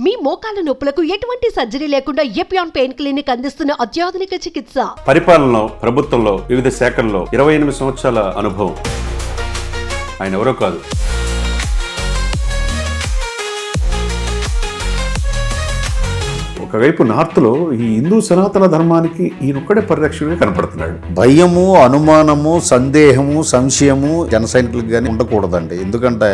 మీ మోకాల నొప్పులకు ఎటువంటి సర్జరీ లేకుండా ఎపియాన్ పెయిన్ క్లినిక్ అందిస్తున్న అత్యాధునిక చికిత్స. పరిపాలనలో, ప్రభుత్వంలో, వివిధ శాఖల్లో 28 సంవత్సరాల అనుభవం. ఆయన ఎవరో కాదు, ఒకవైపు నార్త్లో ఈ హిందూ సనాతన ధర్మానికి ఈయనొక్కడే పరిరక్షణగా కనపడుతున్నాడు. భయము, అనుమానము, సందేహము, సంశయము జన సైనికులకు కానీ ఉండకూడదండి. ఎందుకంటే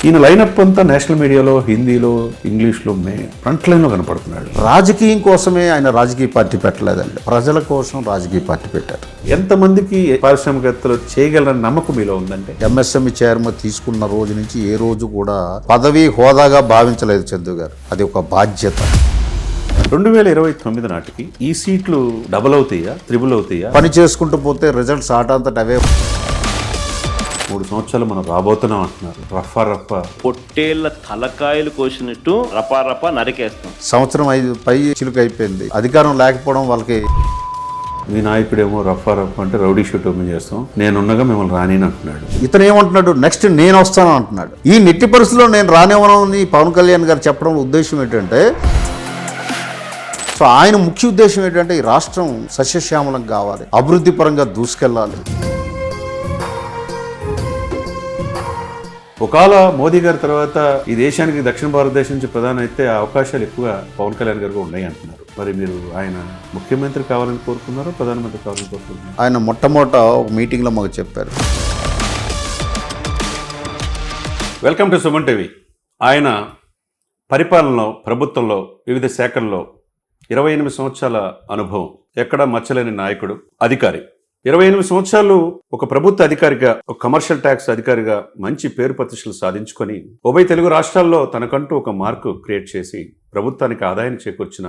ఈయన లైనప్ అంతా నేషనల్ మీడియాలో, హిందీలో, ఇంగ్లీష్లో ఫ్రంట్ లైన్లో కనపడుతున్నాడు. రాజకీయం కోసమే ఆయన రాజకీయ పార్టీ పెట్టలేదండి, ప్రజల కోసం రాజకీయ పార్టీ పెట్టారు. ఎంతమందికి పారిశ్రామికవేత్తలు చేయగలరని నమ్మకం మీలో ఉందంటే? ఎంఎస్ఎంఈ చైర్మన్ తీసుకున్న రోజు నుంచి ఏ రోజు కూడా పదవి హోదాగా భావించలేదు చందు గారు. అది ఒక బాధ్యత. 2029 నాటికి ఈ సీట్లు డబుల్ అవుతాయా, త్రిబుల్ అవుతాయా? పని చేసుకుంటూ పోతే రిజల్ట్స్ ఆటంతట అవే. 3 సంవత్సరాలు మనం రాబోతున్నాం అంటున్నారు. రఫా పొట్టేళ్ల తలకాయలు కోసినట్టు రపా నరికేస్తాం. సంవత్సరం 5 పై చిలుక అయిపోయింది. అధికారం లేకపోవడం వాళ్ళకి. మీ నాయకుడేమో రఫా అంటే రౌడీ షూట్ ఓపెన్ చేస్తాం, నేనున్నగా మిమ్మల్ని రాని అంటున్నాడు. ఇతను ఏమంటున్నాడు, నెక్స్ట్ నేను వస్తాను అంటున్నాడు. ఈ నెట్టి పరిస్థితుల్లో నేను రానివ్వనని పవన్ కళ్యాణ్ గారు చెప్పడం ఉద్దేశం ఏంటంటే, సో ఆయన ముఖ్య ఉద్దేశం ఏంటంటే ఈ రాష్ట్రం సస్యశ్యామలం కావాలి, అభివృద్ధి పరంగా దూసుకెళ్ళాలి. ఒకవేళ మోదీ గారి తర్వాత ఈ దేశానికి దక్షిణ భారతదేశం నుంచి ప్రధాని అయితే అవకాశాలు ఎక్కువ పవన్ కళ్యాణ్ గారికి ఉన్నాయి అంటున్నారు. మరి మీరు ఆయన ముఖ్యమంత్రి కావాలని కోరుకున్నారో, ప్రధానమంత్రి కావాలని కోరుకుంటున్నారు? ఆయన మొట్టమొదట ఒక మీటింగ్లో మాకు చెప్పారు. Welcome to Suman TV. ఆయన పరిపాలనలో, ప్రభుత్వంలో, వివిధ శాఖల్లో 28 సంవత్సరాల అనుభవం, ఎక్కడా మచ్చలేని నాయకుడు, అధికారి. 28 సంవత్సరాలు ఒక ప్రభుత్వ అధికారిగా, ఒక కమర్షియల్ ట్యాక్స్ అధికారిగా మంచి పేరు ప్రతిష్టలు సాధించుకొని ఉభయ తెలుగు రాష్ట్రాల్లో తనకంటూ ఒక మార్కు క్రియేట్ చేసి ప్రభుత్వానికి ఆదాయాన్ని చేకూర్చిన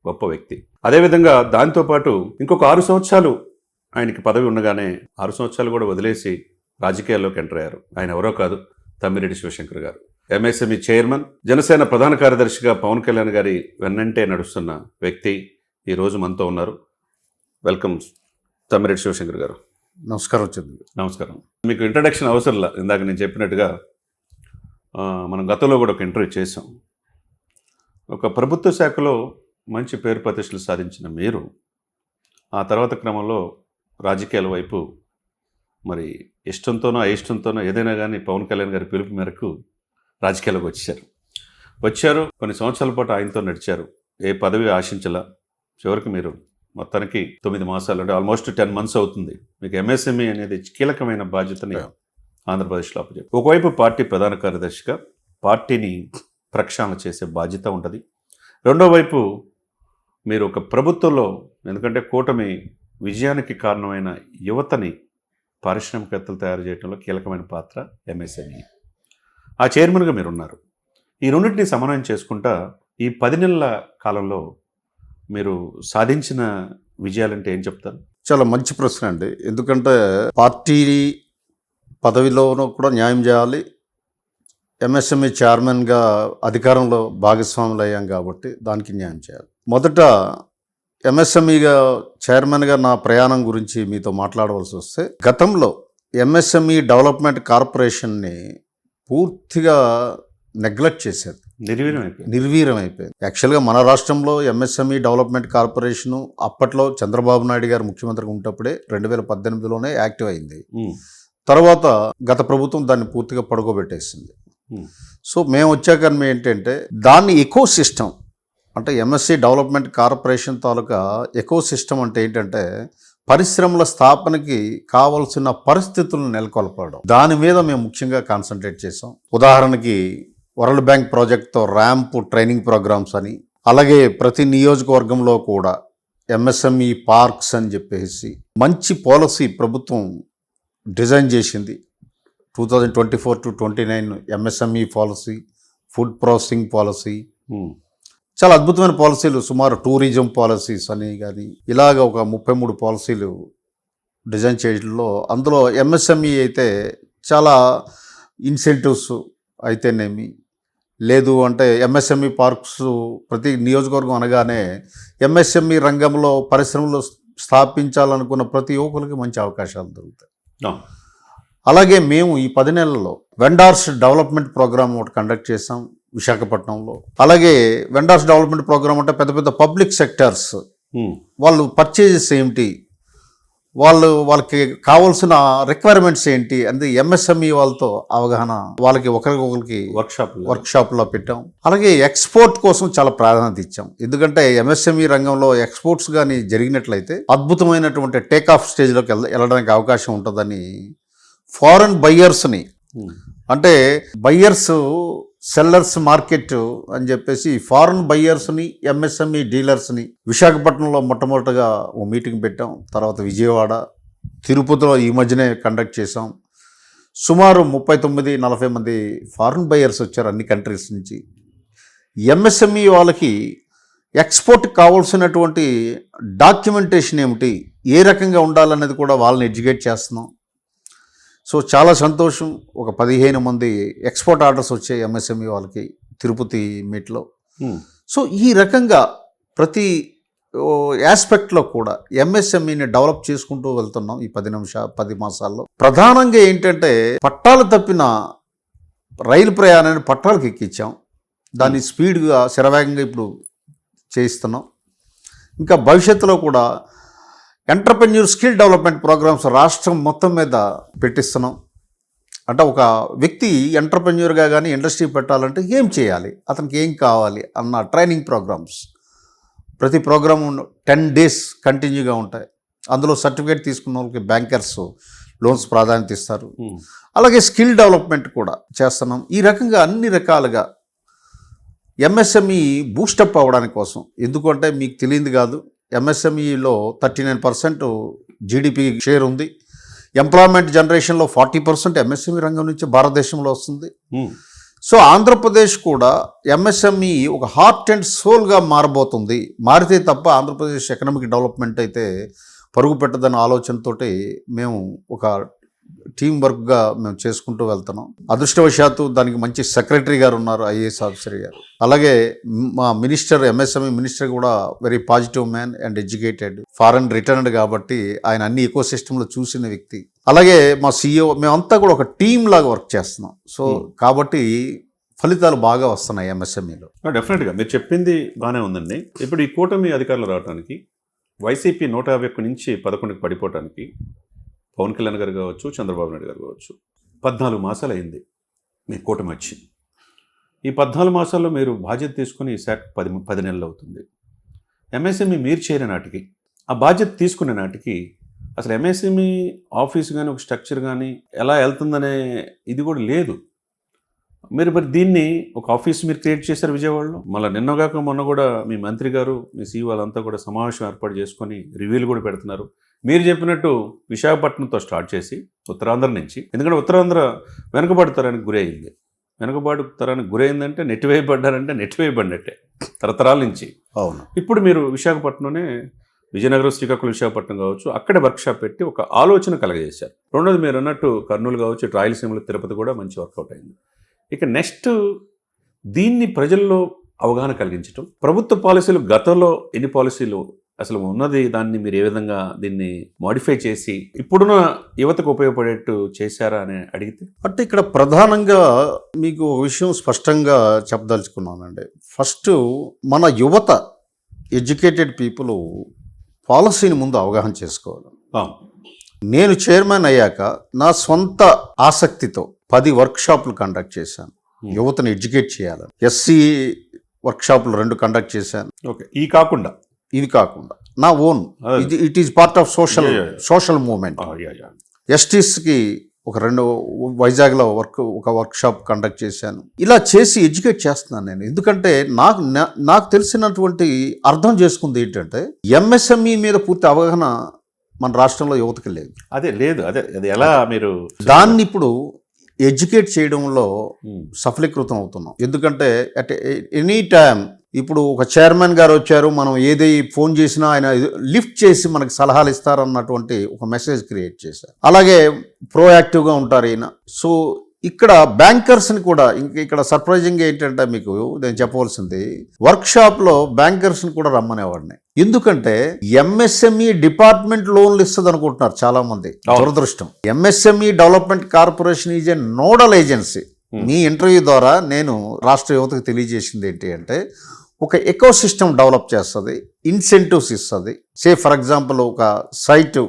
గొప్ప వ్యక్తి. అదేవిధంగా దాంతోపాటు ఇంకొక 6 సంవత్సరాలు ఆయనకి పదవి ఉండగానే 6 సంవత్సరాలు కూడా వదిలేసి రాజకీయాల్లోకి ఎంటర్ అయ్యారు. ఆయన ఎవరో కాదు, తమ్మిరెడ్డి శివశంకర్ గారు. ఎంఎస్ఎంఈ చైర్మన్, జనసేన ప్రధాన కార్యదర్శిగా పవన్ కళ్యాణ్ గారి వెన్నంటే నడుస్తున్న వ్యక్తి ఈరోజు మనతో ఉన్నారు. వెల్కమ్ తమ్మిరెడ్డి శివశంకర్ గారు. నమస్కారం చంద్ర. నమస్కారం. మీకు ఇంట్రడక్షన్ అవసరంలా, ఇందాక నేను చెప్పినట్టుగా మనం గతంలో కూడా ఒక ఇంటర్వ్యూ చేసాం. ఒక ప్రభుత్వ శాఖలో మంచి పేరు ప్రతిష్టలు సాధించిన మీరు ఆ తర్వాత క్రమంలో రాజకీయాల వైపు మరి ఇష్టంతోనో అయిష్టంతోనో ఏదైనా కానీ పవన్ కళ్యాణ్ గారి పిలుపు మేరకు రాజకీయాలకు వచ్చారు. కొన్ని సంవత్సరాల పాటు ఆయనతో నడిచారు. ఏ పదవి ఆశించలా. చివరికి మీరు మొత్తానికి 9 మాసాలు, అంటే ఆల్మోస్ట్ 10 months అవుతుంది, మీకు ఎంఎస్ఎంఈ అనేది కీలకమైన బాధ్యతని ఆంధ్రప్రదేశ్లో అప్పచెప్పారు. ఒకవైపు పార్టీ ప్రధాన కార్యదర్శిగా పార్టీని ప్రక్షాళన చేసే బాధ్యత ఉంటుంది. రెండో వైపు మీరు ఒక ప్రభుత్వంలో, ఎందుకంటే కూటమి విజయానికి కారణమైన యువతని పారిశ్రామికవేత్తలు తయారు చేయడంలో కీలకమైన పాత్ర ఎంఎస్ఎంఈ. ఆ చైర్మన్గా మీరున్నారు. ఈ రెండింటిని సమన్వయం చేసుకుంటా ఈ 10 నెలల కాలంలో మీరు సాధించిన విజయాలంటే ఏం చెప్తారు? చాలా మంచి ప్రశ్న అండి. ఎందుకంటే పార్టీ పదవిలోనూ కూడా న్యాయం చేయాలి. ఎంఎస్ఎంఈ చైర్మన్గా అధికారంలో భాగస్వాములు అయ్యాం కాబట్టి దానికి న్యాయం చేయాలి. మొదట ఎంఎస్ఎంఈగా చైర్మన్గా నా ప్రయాణం గురించి మీతో మాట్లాడవలసి వస్తే, గతంలో ఎంఎస్ఎంఈ డెవలప్మెంట్ కార్పొరేషన్ని పూర్తిగా నెగ్లెక్ట్ చేసేది, నిర్వీర్యం అయిపోయింది. యాక్చువల్గా మన రాష్ట్రంలో ఎంఎస్ఎంఈ డెవలప్మెంట్ కార్పొరేషను అప్పట్లో చంద్రబాబు నాయుడు గారు ముఖ్యమంత్రిగా ఉన్నప్పుడే 2018లోనే యాక్టివ్ అయింది. తర్వాత గత ప్రభుత్వం దాన్ని పూర్తిగా పడుకోబెట్టేసింది. సో మేము వచ్చాక ఏంటంటే దాన్ని ఎకో సిస్టమ్, అంటే ఎంఎస్సి డెవలప్మెంట్ కార్పొరేషన్ తాలూకా ఎకో సిస్టమ్ అంటే ఏంటంటే పరిశ్రమల స్థాపనకి కావలసిన పరిస్థితులను నెలకొల్పడం. దాని మీద మేము ముఖ్యంగా కాన్సన్ట్రేట్ చేసాం. ఉదాహరణకి వరల్డ్ బ్యాంక్ ప్రాజెక్ట్తో ర్యాంప్ ట్రైనింగ్ ప్రోగ్రామ్స్ అని, అలాగే ప్రతి నియోజకవర్గంలో కూడా ఎంఎస్ఎంఈ పార్క్స్ అని చెప్పేసి మంచి పాలసీ ప్రభుత్వం డిజైన్ చేసింది. 2024 to 29 MSME policy, food processing policy, చాలా అద్భుతమైన పాలసీలు, సుమారు టూరిజం పాలసీస్ అని కానీ ఇలాగ ఒక 33 పాలసీలు డిజైన్ చేయడంలో, అందులో ఎంఎస్ఎంఈ అయితే చాలా ఇన్సెంటివ్స్ అయితేనేమి, లేదు అంటే ఎంఎస్ఎంఈ పార్క్స్ ప్రతి నియోజకవర్గం అనగానే ఎంఎస్ఎంఈ రంగంలో పరిశ్రమలు స్థాపించాలనుకున్న ప్రతి యువకులకి మంచి అవకాశాలు దొరుకుతాయి. అలాగే మేము ఈ 10 నెలల్లో వెండార్స్ డెవలప్మెంట్ ప్రోగ్రామ్ ఒకటి కండక్ట్ చేసాం విశాఖపట్నంలో. అలాగే వెండార్స్ డెవలప్మెంట్ ప్రోగ్రామ్ అంటే పెద్ద పెద్ద పబ్లిక్ సెక్టార్స్ వాళ్ళు పర్చేజెస్ ఏమిటి, వాళ్ళకి కావాల్సిన రిక్వైర్మెంట్స్ ఏంటి అంటే ఎంఎస్ఎంఈ వాళ్ళతో అవగాహన, వాళ్ళకి ఒకరికొకరికి వర్క్షాప్లో పెట్టాం. అలాగే ఎక్స్పోర్ట్ కోసం చాలా ప్రాధాన్యత ఇచ్చాం. ఎందుకంటే ఎంఎస్ఎంఈ రంగంలో ఎక్స్పోర్ట్స్ కానీ జరిగినట్లయితే అద్భుతమైనటువంటి టేక్ ఆఫ్ స్టేజ్లోకి వెళ్ళడానికి అవకాశం ఉంటుందని ఫారెన్ బయ్యర్స్ని, అంటే బయ్యర్స్ సెల్లర్స్ మార్కెట్ అని చెప్పేసి ఫారెన్ బయ్యర్స్ని ఎంఎస్ఎంఈ డీలర్స్ని విశాఖపట్నంలో మొట్టమొదటిగా ఓ మీటింగ్ పెట్టాం. తర్వాత విజయవాడ, తిరుపతిలో ఈ మధ్యనే కండక్ట్ చేసాం. సుమారు 39-40 మంది ఫారెన్ బయ్యర్స్ వచ్చారు అన్ని కంట్రీస్ నుంచి. ఎంఎస్ఎంఈ వాళ్ళకి ఎక్స్పోర్ట్ కావాల్సినటువంటి డాక్యుమెంటేషన్ ఏమిటి, ఏ రకంగా ఉండాలనేది కూడా వాళ్ళని ఎడ్యుకేట్ చేస్తున్నాం. సో చాలా సంతోషం. ఒక 15 మంది ఎక్స్పోర్ట్ ఆర్డర్స్ వచ్చాయి ఎంఎస్ఎంఈ వాళ్ళకి తిరుపతి మీట్లో. సో ఈ రకంగా ప్రతి ఆస్పెక్ట్లో కూడా ఎంఎస్ఎంఈని డెవలప్ చేసుకుంటూ వెళ్తున్నాం ఈ 10 మాసాల్లో. ప్రధానంగా ఏంటంటే పట్టాలు తప్పిన రైలు ప్రయాణాన్ని పట్టాలకు ఎక్కించాం. దాన్ని స్పీడ్గా శరవేగంగా ఇప్పుడు చేయిస్తున్నాం. ఇంకా భవిష్యత్తులో కూడా ఎంటర్ప్రెన్యూర్ స్కిల్ డెవలప్మెంట్ ప్రోగ్రామ్స్ రాష్ట్రం మొత్తం మీద పెట్టిస్తున్నాం. అంటే ఒక వ్యక్తి ఎంటర్ప్రెన్యూర్గా కానీ ఇండస్ట్రీ పెట్టాలంటే ఏం చేయాలి, అతనికి ఏం కావాలి అన్న ట్రైనింగ్ ప్రోగ్రామ్స్ ప్రతి ప్రోగ్రాము 10 days కంటిన్యూగా ఉంటాయి. అందులో సర్టిఫికేట్ తీసుకున్న వాళ్ళకి బ్యాంకర్స్ లోన్స్ ప్రాధాన్యత ఇస్తారు. అలాగే స్కిల్ డెవలప్మెంట్ కూడా చేస్తున్నాం. ఈ రకంగా అన్ని రకాలుగా ఎంఎస్ఎంఈ బూస్టప్ అవ్వడానికి కోసం. ఎందుకంటే మీకు తెలియదు కాదు, ఎంఎస్ఎంఈలో 39% జీడిపి షేర్ ఉంది. ఎంప్లాయ్మెంట్ జనరేషన్లో 40% ఎంఎస్ఎంఈ రంగం నుంచి భారతదేశంలో వస్తుంది. సో ఆంధ్రప్రదేశ్ కూడా ఎంఎస్ఎంఈ ఒక హార్ట్ అండ్ సోల్గా మారబోతుంది. మారితే తప్ప ఆంధ్రప్రదేశ్ ఎకనామిక్ డెవలప్మెంట్ అయితే పరుగు పెట్టదన్న ఆలోచనతోటి మేము ఒక టీం వర్క్గా మేము చేసుకుంటూ వెళ్తున్నాం. అదృష్టవశాత్తు దానికి మంచి సెక్రటరీ గారు ఉన్నారు, ఐఏఎస్ ఆఫీసర్ గారు. అలాగే మా మినిస్టర్, ఎంఎస్ఎంఈ మినిస్టర్ కూడా very positive man and educated, foreign returned కాబట్టి ఆయన అన్ని ఎకో సిస్టంలో చూసిన వ్యక్తి. అలాగే మా CEO, మేమంతా కూడా ఒక టీం లాగా వర్క్ చేస్తున్నాం. సో కాబట్టి ఫలితాలు బాగా వస్తున్నాయి ఎంఎస్ఎంఈలో. డెఫినెట్గా మీరు చెప్పింది బాగానే ఉందండి. ఇప్పుడు ఈ కూటమి అధికారులు రావడానికి, వైసీపీ 151 నుంచి 11కి పడిపోవడానికి పవన్ కళ్యాణ్ గారు కావచ్చు, చంద్రబాబు నాయుడు గారు కావచ్చు, 14 మాసాలు అయింది మీ కూటమి వచ్చి. ఈ 14 మాసాల్లో మీరు బాధ్యత తీసుకుని శాఖ 10 నెలలు అవుతుంది. ఎంఎస్ఎంఈ మీరు చేరిన నాటికి, ఆ బాధ్యత తీసుకునే నాటికి అసలు ఎంఎస్ఎంఈ ఆఫీస్ కానీ ఒక స్ట్రక్చర్ కానీ ఎలా వెళ్తుందనే ఇది కూడా లేదు. మీరు మరి దీన్ని ఒక ఆఫీస్ మీరు క్రియేట్ చేశారు విజయవాడలో. మళ్ళీ నిన్నగాక మొన్న కూడా మీ మంత్రి గారు, మీ CEO వాళ్ళంతా కూడా సమావేశం ఏర్పాటు చేసుకొని రివ్యూలు కూడా పెడుతున్నారు. మీరు చెప్పినట్టు విశాఖపట్నంతో స్టార్ట్ చేసి ఉత్తరాంధ్ర నుంచి, ఎందుకంటే ఉత్తరాంధ్ర వెనుకబడతారానికి గురైంది. వెనుకబడతారానికి గురైందంటే నెట్టివేయబడ్డారంటే నెట్టివేయబడినట్టే తరతరాల నుంచి. అవును. ఇప్పుడు మీరు విశాఖపట్నంలోనే విజయనగరం, శ్రీకాకుళం, విశాఖపట్నం కావచ్చు, అక్కడే వర్క్షాప్ పెట్టి ఒక ఆలోచన కలగజేశారు. రెండోది మీరు అన్నట్టు కర్నూలు కావచ్చు, రాయలసీమలో తిరుపతి కూడా మంచి వర్కౌట్ అయింది. ఇక నెక్స్ట్ దీన్ని ప్రజల్లో అవగాహన కలిగించడం, ప్రభుత్వ పాలసీలు గతంలో ఎన్ని పాలసీలు అసలు ఉన్నది, దాన్ని మీరు ఏ విధంగా దీన్ని మాడిఫై చేసి ఇప్పుడున్న యువతకు ఉపయోగపడేట్టు చేశారా అని అడిగితే, అంటే ఇక్కడ ప్రధానంగా మీకు ఒక విషయం స్పష్టంగా చెప్పదలుచుకున్నానండి. ఫస్ట్ మన యువత, ఎడ్యుకేటెడ్ పీపుల్ పాలసీని ముందు అవగాహన చేసుకోవాలి. నేను చైర్మన్ అయ్యాక నా సొంత ఆసక్తితో 10 వర్క్షాపులు కండక్ట్ చేశాను. యువతను ఎడ్యుకేట్ చేయాలని. ఎస్సీ వర్క్షాపులు 2 కండక్ట్ చేశాను. ఓకే, ఇవి కాకుండా నా own, it is part of social movement. ఎస్టీస్కి ఒక 2 వైజాగ్లో ఒక వర్క్షాప్ కండక్ట్ చేశాను. ఇలా చేసి ఎడ్యుకేట్ చేస్తున్నాను నేను. ఎందుకంటే నాకు తెలిసినటువంటి అర్థం చేసుకుంది ఏంటంటే ఎంఎస్ఎంఈ మీద పూర్తి అవగాహన మన రాష్ట్రంలో యువతకి లేదు. అది ఎలా మీరు దాన్ని ఇప్పుడు ఎడ్యుకేట్ చేయడంలో సఫలీకృతం అవుతున్నాం. ఎందుకంటే అట్ ఎనీ టైం ఇప్పుడు ఒక చైర్మన్ గారు వచ్చారు, మనం ఏది ఫోన్ చేసినా ఆయన లిఫ్ట్ చేసి మనకి సలహాలు ఇస్తారన్నటువంటి ఒక మెసేజ్ క్రియేట్ చేశారు. అలాగే ప్రోయాక్టివ్గా ఉంటారు ఈయన. సో ఇక్కడ బ్యాంకర్స్ని కూడా ఇక్కడ సర్ప్రైజింగ్ ఏంటంటే మీకు నేను చెప్పవలసింది వర్క్షాప్లో బ్యాంకర్స్ని కూడా రమ్మనేవాడిని. ఎందుకంటే ఎంఎస్ఎంఈ డిపార్ట్మెంట్ లోన్లు ఇస్తుంది అనుకుంటున్నారు చాలా మంది. దురదృష్టం. MSME development corporation is a nodal agency. Me interview ద్వారా నేను రాష్ట్ర యువతకు తెలియజేసింది ఏంటి అంటే ఒక ఎకో సిస్టమ్ డెవలప్ చేస్తుంది, ఇన్సెంటివ్స్ ఇస్తుంది. ఫర్ ఎగ్జాంపుల్ ఒక సైట్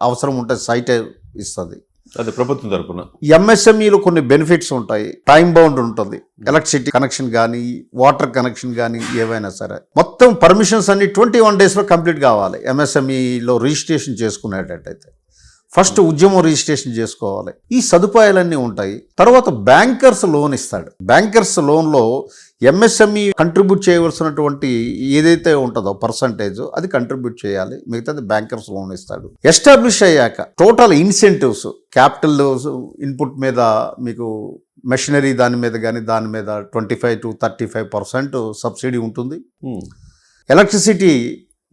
అవసరం ఉంటే సైట్ ఇస్తుంది, అది ప్రభుత్వం తరపున. ఎంఎస్ఎంఈలో కొన్ని బెనిఫిట్స్ ఉంటాయి, టైం బౌండ్ ఉంటుంది, ఎలక్ట్రిసిటీ కనెక్షన్ కానీ వాటర్ కనెక్షన్ కానీ ఏవైనా సరే మొత్తం పర్మిషన్స్ అన్ని 21 daysలో కంప్లీట్ కావాలి. ఎంఎస్ఎంఈలో రిజిస్ట్రేషన్ చేసుకునేటట్టయితే ఫస్ట్ ఉద్యమం రిజిస్ట్రేషన్ చేసుకోవాలి. ఈ సదుపాయాలన్నీ ఉంటాయి. తర్వాత బ్యాంకర్స్ లోన్ ఇస్తాడు. బ్యాంకర్స్ లోన్లో ఎంఎస్ఎంఈ కంట్రిబ్యూట్ చేయవలసినటువంటి ఏదైతే ఉంటుందో పర్సంటేజ్ అది కంట్రిబ్యూట్ చేయాలి, మిగతాది బ్యాంకర్స్ లోన్ ఇస్తాడు. ఎస్టాబ్లిష్ అయ్యాక టోటల్ ఇన్సెంటివ్స్, క్యాపిటల్ ఇన్పుట్ మీద మీకు మెషినరీ దాని మీద కానీ దాని మీద 25 to 35% సబ్సిడీ ఉంటుంది. ఎలక్ట్రిసిటీ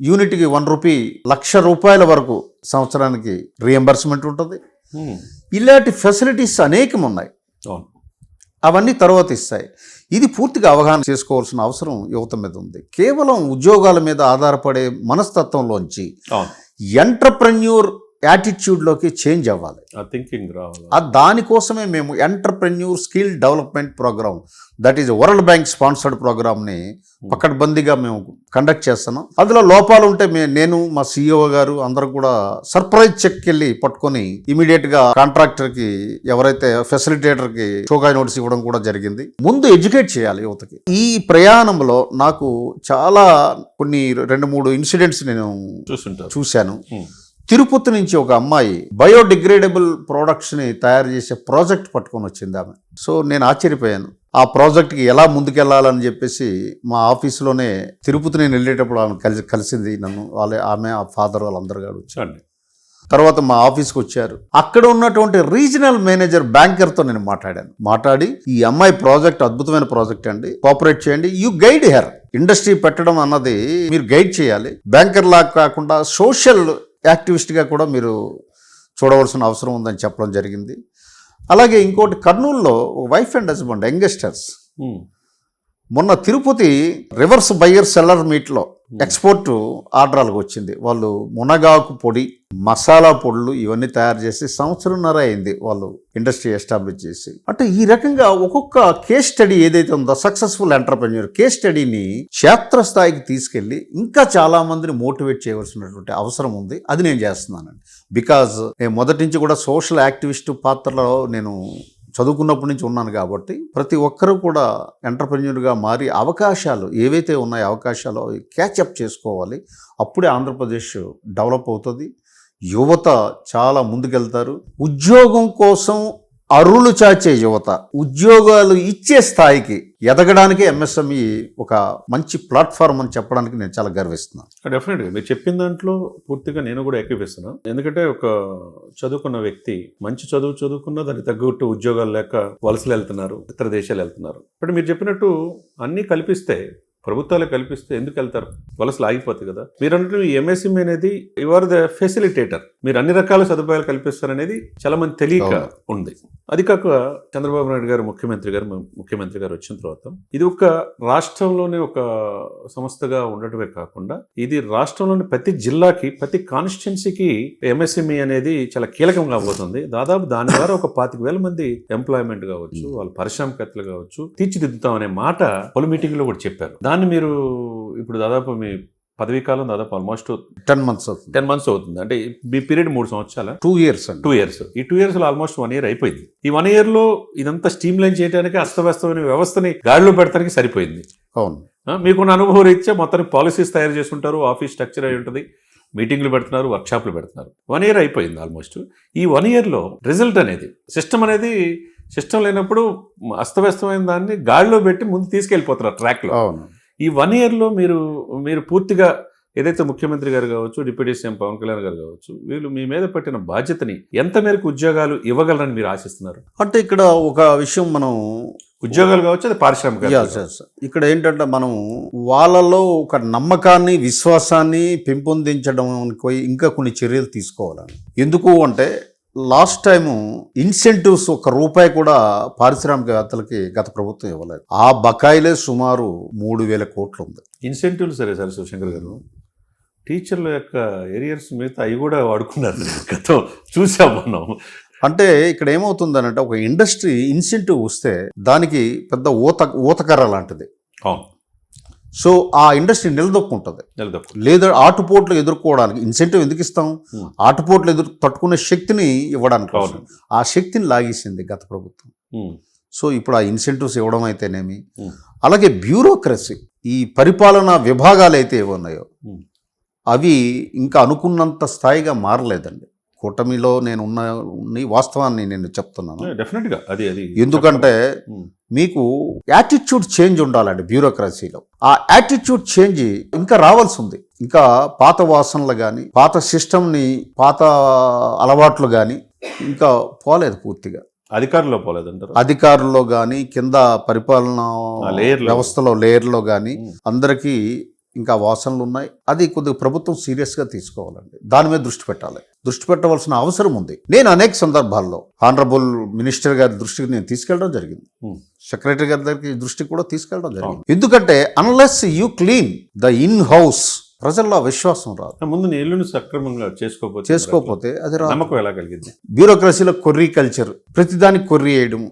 యూనిట్కి 1 రూపీ, ₹1,00,000 వరకు సంవత్సరానికి రీఎంబర్స్మెంట్ ఉంటుంది. ఇలాంటి ఫెసిలిటీస్ అనేకం ఉన్నాయి. అవన్నీ తర్వాత ఇస్తాయి. ఇది పూర్తిగా అవగాహన చేసుకోవాల్సిన అవసరం యువత మీద ఉంది. కేవలం ఉద్యోగాల మీద ఆధారపడే మనస్తత్వంలోంచి ఎంటర్ప్రెన్యూర్ యాటిట్యూడ్లోకి చేంజ్ అవ్వాలి, థింకింగ్ రావాలి. దానికోసమే మేము entrepreneur skill development program, that is world bank sponsored ప్రోగ్రామ్ని పకడ్బందీగా మేము కండక్ట్ చేస్తున్నాం. అందులో లోపాలు ఉంటే నేను మా CEO గారు అందరూ కూడా సర్ప్రైజ్ చెక్ వెళ్ళి పట్టుకొని ఇమీడియట్గా కాంట్రాక్టర్కి ఎవరైతే ఫెసిలిటేటర్కి షోకాయ్ నోటీస్ ఇవ్వడం కూడా జరిగింది. ముందు ఎడ్యుకేట్ చేయాలి యువతకి. ఈ ప్రయాణంలో నాకు చాలా కొన్ని 2-3 ఇన్సిడెంట్స్ నేను చూశాను. తిరుపతి నుంచి ఒక అమ్మాయి బయోడిగ్రేడబుల్ ప్రోడక్ట్స్ని తయారు చేసే ప్రాజెక్ట్ పట్టుకొని వచ్చింది ఆమె. సో నేను ఆశ్చర్యపోయాను. ఆ ప్రాజెక్ట్కి ఎలా ముందుకెళ్లాలని చెప్పేసి మా ఆఫీసులోనే తిరుపతి నేను వెళ్ళేటప్పుడు ఆమె కలిసింది నన్ను. ఆమె ఆ ఫాదర్ వాళ్ళందరూ కూడా వచ్చారు. తర్వాత మా ఆఫీస్కి వచ్చారు. అక్కడ ఉన్నటువంటి రీజనల్ మేనేజర్ బ్యాంకర్తో నేను మాట్లాడి ఈ అమ్మాయి ప్రాజెక్ట్ అద్భుతమైన ప్రాజెక్ట్ అండి, కోఆపరేట్ చేయండి, యూ గైడ్ హెర్. ఇండస్ట్రీ పెట్టడం అన్నది మీరు గైడ్ చేయాలి, బ్యాంకర్ లాగా కాకుండా సోషల్ యాక్టివిస్ట్గా కూడా మీరు చూడవలసిన అవసరం ఉందని చెప్పడం జరిగింది. అలాగే ఇంకోటి కర్నూలులో వైఫ్ అండ్ హస్బెండ్ యంగస్టర్స్ మొన్న తిరుపతి రివర్స్ బయ్యర్ సెల్లర్ మీట్లో ఎక్స్పోర్ట్ ఆర్డర్లకు వచ్చింది. వాళ్ళు మునగాకు పొడి, మసాలా పొడులు ఇవన్నీ తయారు చేసి 1.5 సంవత్సరం అయింది వాళ్ళు ఇండస్ట్రీ ఎస్టాబ్లిష్ చేసి. అంటే ఈ రకంగా ఒక్కొక్క కేస్ స్టడీ ఏదైతే ఉందో సక్సెస్ఫుల్ ఎంటర్ప్రెన్యూర్ కేస్ స్టడీని క్షేత్రస్థాయికి తీసుకెళ్ళి ఇంకా చాలా మందిని మోటివేట్ చేయవలసినటువంటి అవసరం ఉంది. అది నేను చేస్తున్నానండి. బికాజ్ నేను మొదటి నుంచి కూడా సోషల్ యాక్టివిస్ట్ పాత్రలో నేను చదువుకున్నప్పటి నుంచి ఉన్నాను కాబట్టి ప్రతి ఒక్కరూ కూడా ఎంటర్ప్రెన్యూర్గా మారి అవకాశాలు ఏవైతే ఉన్నాయో అవకాశాలు క్యాచప్ చేసుకోవాలి. అప్పుడే ఆంధ్రప్రదేశ్ డెవలప్ అవుతుంది, యువత చాలా ముందుకెళ్తారు. ఉద్యోగం కోసం అరులు చాచే యువత ఉద్యోగాలు ఇచ్చే స్థాయికి ఎదగడానికి ఎంఎస్ఎంఈ ఒక మంచి ప్లాట్ఫామ్ అని చెప్పడానికి నేను చాలా గర్విస్తున్నాను. డెఫినెట్గా మీరు చెప్పిన దాంట్లో పూర్తిగా నేను కూడా ఏకీపిస్తున్నాను. ఎందుకంటే ఒక చదువుకున్న వ్యక్తి మంచి చదువుకున్న దానికి తగ్గట్టు ఉద్యోగాలు లేక వలసలు వెళ్తున్నారు, ఇతర దేశాలు వెళ్తున్నారు. బట్ మీరు చెప్పినట్టు అన్నీ కల్పిస్తే, ప్రభుత్వాలు కల్పిస్తే ఎందుకు వెళ్తారు? వలసలు ఆగిపోతాయి కదా. మీరు అన్నట్టు ఎంఎస్ఎంఈ అనేది యువర్ ద ఫెసిలిటేటర్, మీరు అన్ని రకాల సదుపాయాలు కల్పిస్తారనేది చాలా మంది తెలియక ఉంది. అది కాక చంద్రబాబు నాయుడు గారు ముఖ్యమంత్రి గారు వచ్చిన తర్వాత ఇది ఒక రాష్ట్రంలోనే ఒక సంస్థగా ఉండటమే కాకుండా ఇది రాష్ట్రంలోని ప్రతి జిల్లాకి, ప్రతి కాన్స్టిట్యున్సీకి ఎంఎస్ఎంఈ అనేది చాలా కీలకంగా పోతుంది. దాదాపు దాని ద్వారా ఒక 25,000 మంది ఎంప్లాయ్మెంట్ కావచ్చు, వాళ్ళ పారిశ్రామికవేత్తలు కావచ్చు తీర్చిదిద్దుతాం అనే మాట పలు మీటింగ్లో కూడా చెప్పారు. దాన్ని మీరు ఇప్పుడు దాదాపు మీ పదవీ కాలం దాదాపు ఆల్మోస్ట్ 10 months అవుతుంది. అంటే మీ పీరియడ్ 3 సంవత్సరాలు, 2 years. ఈ 2 yearsలో ఆల్మోస్ట్ 1 year అయిపోయింది. ఈ 1 yearలో ఇదంతా స్ట్రీమ్ లైన్ చేయడానికి అస్తవ్యస్తమైన వ్యవస్థని గాడిలో పెడతానికి సరిపోయింది. అవును, మీకున్న అనుభవం రీత్యా మొత్తానికి పాలసీస్ తయారు చేసుకుంటారు, ఆఫీస్ స్ట్రక్చర్ అయి ఉంటుంది, మీటింగ్లు పెడుతున్నారు, వర్క్షాప్లు పెడుతున్నారు. 1 year అయిపోయింది ఆల్మోస్ట్. ఈ 1 yearలో రిజల్ట్ అనేది సిస్టమ్ లేనప్పుడు అస్తవ్యస్తమైన దాన్ని గాడిలో పెట్టి ముందు తీసుకెళ్ళిపోతున్నారు ట్రాక్లో. ఈ 1 yearలో మీరు పూర్తిగా ఏదైతే ముఖ్యమంత్రి గారు కావచ్చు, డిప్యూటీ సీఎం పవన్ కళ్యాణ్ గారు కావచ్చు, వీళ్ళు మీ మీద పట్టిన బాధ్యతని ఎంత మేరకు ఉద్యోగాలు ఇవ్వగలరని మీరు ఆశిస్తున్నారు? అంటే ఇక్కడ ఒక విషయం, మనం ఉద్యోగాలు కావచ్చు, అది పారిశ్రామిక, ఇక్కడ ఏంటంటే మనం వాళ్ళలో ఒక నమ్మకాన్ని, విశ్వాసాన్ని పెంపొందించడం ఇంకా కొన్ని చర్యలు తీసుకోవాలని. ఎందుకు అంటే లాస్ట్ టైము ఇన్సెంటివ్స్ ₹1 కూడా పారిశ్రామికవేత్తలకి గత ప్రభుత్వం ఇవ్వలేదు. ఆ బకాయిలే సుమారు 3,000 కోట్లు ఉంది. ఇన్సెంటివ్లు సరే సార్ శివశంకర్ గారు, టీచర్ల యొక్క ఏరియర్స్ మిగతా అవి కూడా వాడుకున్నారు గతం చూసాం మనం. అంటే ఇక్కడ ఏమవుతుందనంటే ఒక ఇండస్ట్రీ ఇన్సెంటివ్ వస్తే దానికి పెద్ద ఊతకర్ర లాంటిది. అవును, సో ఆ ఇండస్ట్రీ నిలదొక్కుంటుంది. నిలదొక్కు. లేదా ఆటుపోట్లు ఎదుర్కోవడానికి ఇన్సెంటివ్ ఎందుకు ఇస్తాం? ఆటుపోట్లు తట్టుకునే శక్తిని ఇవ్వడానికి కోసం. ఆ శక్తిని లాగేసింది గత ప్రభుత్వం. సో ఇప్పుడు ఆ ఇన్సెంటివ్స్ ఇవ్వడం అయితేనేమి, అలాగే బ్యూరోక్రసీ, ఈ పరిపాలనా విభాగాలు అయితే ఏమున్నాయో అవి ఇంకా అనుకున్నంత స్థాయిగా మారలేదండి. కూటమిలో నేను ఉన్న వాస్తవాన్ని నేను చెప్తున్నాను. డెఫినెట్గా అది ఎందుకంటే మీకు యాటిట్యూడ్ చేంజ్ ఉండాలండి బ్యూరోక్రసీలో. ఆ యాటిట్యూడ్ చేంజ్ ఇంకా రావాల్సి ఉంది. ఇంకా పాత వాసనలు కానీ, పాత సిస్టమ్ని, పాత అలవాట్లు కానీ ఇంకా పోలేదు పూర్తిగా. అధికారుల్లో పోలేదంటారు. అధికారుల్లో కానీ, కింద పరిపాలనా వ్యవస్థలో లేయర్లో కానీ అందరికీ ఇంకా వాసనలు ఉన్నాయి. అది కొద్దిగా ప్రభుత్వం సీరియస్గా తీసుకోవాలండి. దాని మీద దృష్టి పెట్టాలి. దృష్టి పెట్టవలసిన అవసరం ఉంది. నేను అనేక సందర్భాల్లో ఆనరబుల్ మినిస్టర్ గారి దృష్టికి నేను తీసుకెళ్ళడం జరిగింది. సెక్రటరీ గారి దగ్గరికి దృష్టికి కూడా తీసుకెళ్ళడం జరిగింది. ఎందుకంటే unless you clean the in house ప్రజల్లో విశ్వాసం రాదు. ముందు ఇల్లును సక్రమంగా చేసుకోకపోతే అది నమ్మకం ఎలా కలిగింది? బ్యూరోక్రసీలో కొర్రీ కల్చర్, ప్రతిదానికి కొర్రీ వేయడం.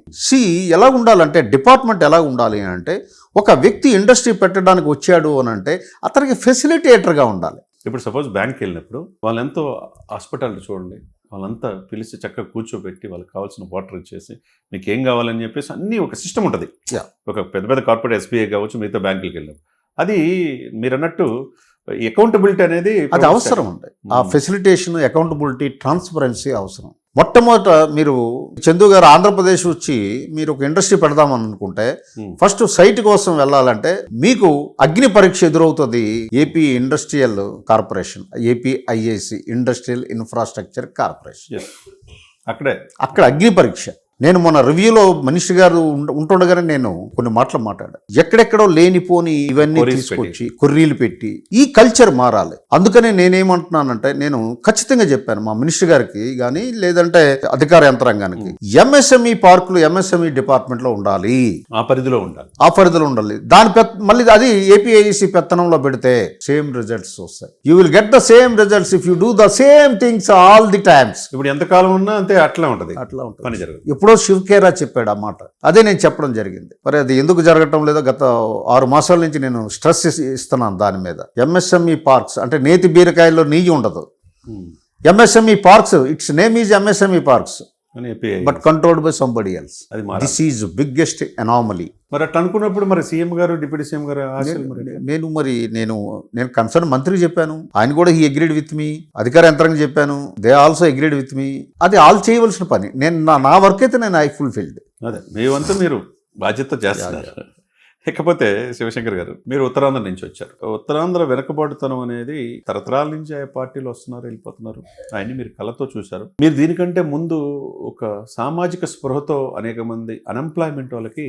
ఎలా ఉండాలంటే డిపార్ట్మెంట్ ఎలా ఉండాలి అంటే, ఒక వ్యక్తి ఇండస్ట్రీ పెట్టడానికి వచ్చాడు అని అంటే అతనికి ఫెసిలిటేటర్గా ఉండాలి. ఇప్పుడు సపోజ్ బ్యాంక్కి వెళ్ళినప్పుడు వాళ్ళు ఎంతో హాస్పిటాలిటీ చూడండి, వాళ్ళంతా పిలిచి చక్కగా కూర్చోబెట్టి వాళ్ళకి కావాల్సిన వాటర్ ఇచ్చేసి మీకు ఏం కావాలని చెప్పేసి అన్నీ ఒక సిస్టమ్ ఉంటుంది. ఒక పెద్ద పెద్ద కార్పొరేట్ SBI కావచ్చు, మిగతా బ్యాంకులకి వెళ్ళినప్పుడు అది మీరు అన్నట్టు అకౌంటబిలిటీ అనేది అది అవసరం ఉంటాయి. ఆ ఫెసిలిటేషన్, అకౌంటబిలిటీ, ట్రాన్స్పరెన్సీ అవసరం. మొట్టమొదట మీరు చందు గారు ఆంధ్రప్రదేశ్ వచ్చి మీరు ఒక ఇండస్ట్రీ పెడదామని అనుకుంటే ఫస్ట్ సైట్ కోసం వెళ్ళాలంటే మీకు అగ్ని పరీక్ష ఎదురవుతుంది. AP industrial corporation, APIIC, industrial infrastructure corporation. అక్కడ అగ్ని పరీక్ష. నేను మొన్న రివ్యూలో మినిస్టర్ గారు ఉంటుండగానే నేను కొన్ని మాటలు మాట్లాడాను. ఎక్కడెక్కడో లేనిపోని ఇవన్నీ తీసుకొచ్చి కొర్రీలు పెట్టి ఈ కల్చర్ మారాలి. అందుకనే నేనేమంటున్నానంటే, నేను ఖచ్చితంగా చెప్పాను మా మినిస్టర్ గారికి కానీ లేదంటే అధికార యంత్రాంగానికి, MSME పార్కులు MSME డిపార్ట్మెంట్ లో ఉండాలి, ఆ పరిధిలో ఉండాలి. మళ్ళీ అది APIIC పెత్తనంలో పెడితే సేమ్ రిజల్ట్స్ వస్తాయి. You will get the same results if you do the same things all the times. ఇప్పుడు ఎంతకాలం ఉన్నా అంతే అట్లా ఉంటుంది పని జరుగుతుంది. ఎప్పుడో శివకేరా చెప్పాడు ఆ మాట, అదే నేను చెప్పడం జరిగింది. మరి అది ఎందుకు జరగటం లేదో గత 6 మాసాల నుంచి నేను స్ట్రెస్ ఇస్తున్నాను దాని మీద. MSME పార్క్స్ అంటే నేతి బీరకాయల్లో నెయ్యి ఉండదు. MSME parks, its name is MSME parks, but controlled by somebody else. This is biggest anomaly. మరి అట్లా అనుకున్నప్పుడు మరి సీఎం గారు, డిప్యూటీ సీఎం గారు నేను కన్సర్న్ మంత్రికి చెప్పాను. ఆయన కూడా హీ అగ్రీడ్ విత్ మీ. అధికార యంత్రాంగం చెప్పాను, they also agreed with me. అది ఆల్ చేయవలసిన పని. నేను నా వర్క్ అయితే నేను ఐ ఫుల్ఫిల్డ్. అదే మేమంతా మీరు బాధ్యత చేస్తున్నారు. ఇకపోతే శివశంకర్ గారు, మీరు ఉత్తరాంధ్ర నుంచి వచ్చారు. ఉత్తరాంధ్ర వెనకబాటుతనం అనేది తరతరాల నుంచి ఆ పార్టీలు వస్తున్నారు, వెళ్ళిపోతున్నారు. ఆయన్ని మీరు కళ్ళతో చూశారు. మీరు దీనికంటే ముందు ఒక సామాజిక స్పృహతో అనేక మంది అన్ఎంప్లాయ్మెంట్ వాళ్ళకి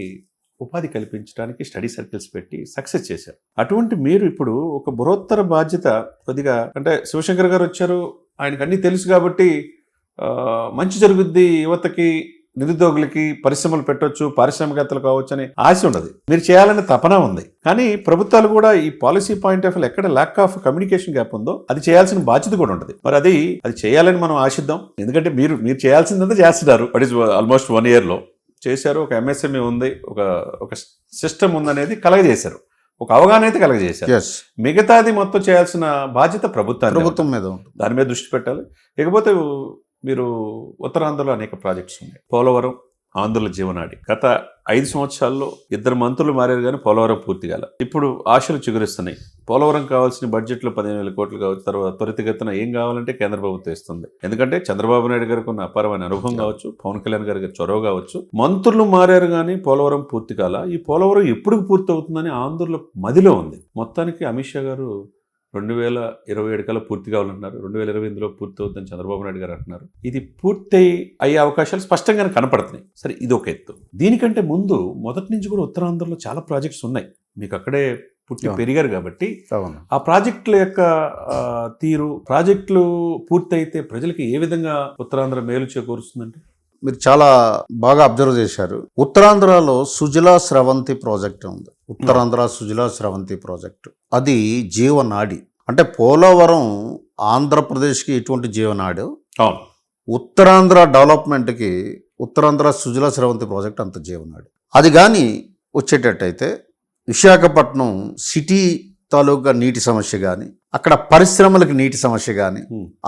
ఉపాధి కల్పించడానికి స్టడీ సర్కిల్స్ పెట్టి సక్సెస్ చేశారు. అటువంటి మీరు ఇప్పుడు ఒక బృహత్తర బాధ్యత కొద్దిగా, అంటే శివశంకర్ గారు వచ్చారు, ఆయనకు అన్నీ తెలుసు కాబట్టి మంచి జరుగుద్ది, యువతకి, నిరుద్యోగులకి పరిశ్రమలు పెట్టవచ్చు, పారిశ్రామికవేత్తలు కావచ్చు అని ఆశ ఉండదు. మీరు చేయాలనే తపన ఉంది. కానీ ప్రభుత్వాలు కూడా ఈ పాలసీ పాయింట్ ఆఫ్ వ్యూ ఎక్కడ ల్యాక్ ఆఫ్ కమ్యూనికేషన్ గ్యాప్ ఉందో అది చేయాల్సిన బాధ్యత కూడా ఉంటుంది. మరి అది చేయాలని మనం ఆశిద్దాం. ఎందుకంటే మీరు చేయాల్సిందంతా చేస్తున్నారు. వాట్ ఈస్ ఆల్మోస్ట్ 1 yearలో చేశారు. ఒక MSME ఉంది, ఒక సిస్టమ్ ఉందనేది కలగజేశారు, ఒక అవగాహన అయితే కలగజేశారు. మిగతాది మొత్తం చేయాల్సిన బాధ్యత ప్రభుత్వం మీద, దాని మీద దృష్టి పెట్టాలి. ఇకపోతే మీరు ఉత్తరాంధ్రలో అనేక ప్రాజెక్ట్స్ ఉన్నాయి. పోలవరం ఆంధ్రుల జీవనాడి. గత 5 సంవత్సరాల్లో 2 మంత్రులు మారారు కానీ పోలవరం పూర్తి కాల. ఇప్పుడు ఆశలు చిగురిస్తున్నాయి. పోలవరం కావాల్సిన బడ్జెట్లో 15,000 కోట్లు కావచ్చు. తర్వాత త్వరితగతిన ఏం కావాలంటే కేంద్ర ప్రభుత్వం ఇస్తుంది. ఎందుకంటే చంద్రబాబు నాయుడు గారికి ఉన్న అపారమైన అనుభవం కావచ్చు, పవన్ కళ్యాణ్ గారికి చొరవ కావచ్చు. మంత్రులు మారారు కానీ పోలవరం పూర్తి కాల. ఈ పోలవరం ఎప్పుడు పూర్తి అవుతుందని ఆంధ్రుల మదిలో ఉంది. మొత్తానికి అమిత్ షా గారు 2027 కల్లా పూర్తి కావాలంటున్నారు. 2028లో పూర్తి అవుతుందని చంద్రబాబు నాయుడు గారు అంటున్నారు. ఇది పూర్తి అయ్యే అవకాశాలు స్పష్టంగానే కనపడుతున్నాయి. సరే, ఇది ఒక ఎత్తు. దీనికంటే ముందు మొదటి నుంచి కూడా ఉత్తరాంధ్రలో చాలా ప్రాజెక్ట్స్ ఉన్నాయి. మీకు అక్కడే పుట్టి అవును. పెరిగారు కాబట్టి అవును. ఆ ప్రాజెక్టుల యొక్క తీరు, ప్రాజెక్టులు పూర్తయితే ప్రజలకి ఏ విధంగా ఉత్తరాంధ్ర మేలు చేకూరుస్తుందంటే? మీరు చాలా బాగా అబ్జర్వ్ చేశారు. ఉత్తరాంధ్రలో సుజలా స్రవంతి ప్రాజెక్ట్ ఉంది. ఉత్తరాంధ్ర సుజలా స్రవంతి ప్రాజెక్టు అది జీవనాడి. అంటే పోలవరం ఆంధ్రప్రదేశ్కి ఎటువంటి జీవనాడు, అవును. ఉత్తరాంధ్ర డెవలప్మెంట్కి ఉత్తరాంధ్ర సుజలా స్రవంతి ప్రాజెక్ట్ అంత జీవనాడు. అది కానీ వచ్చేటట్టయితే విశాఖపట్నం సిటీ తాలూకా నీటి సమస్య కానీ, అక్కడ పరిశ్రమలకు నీటి సమస్య కానీ,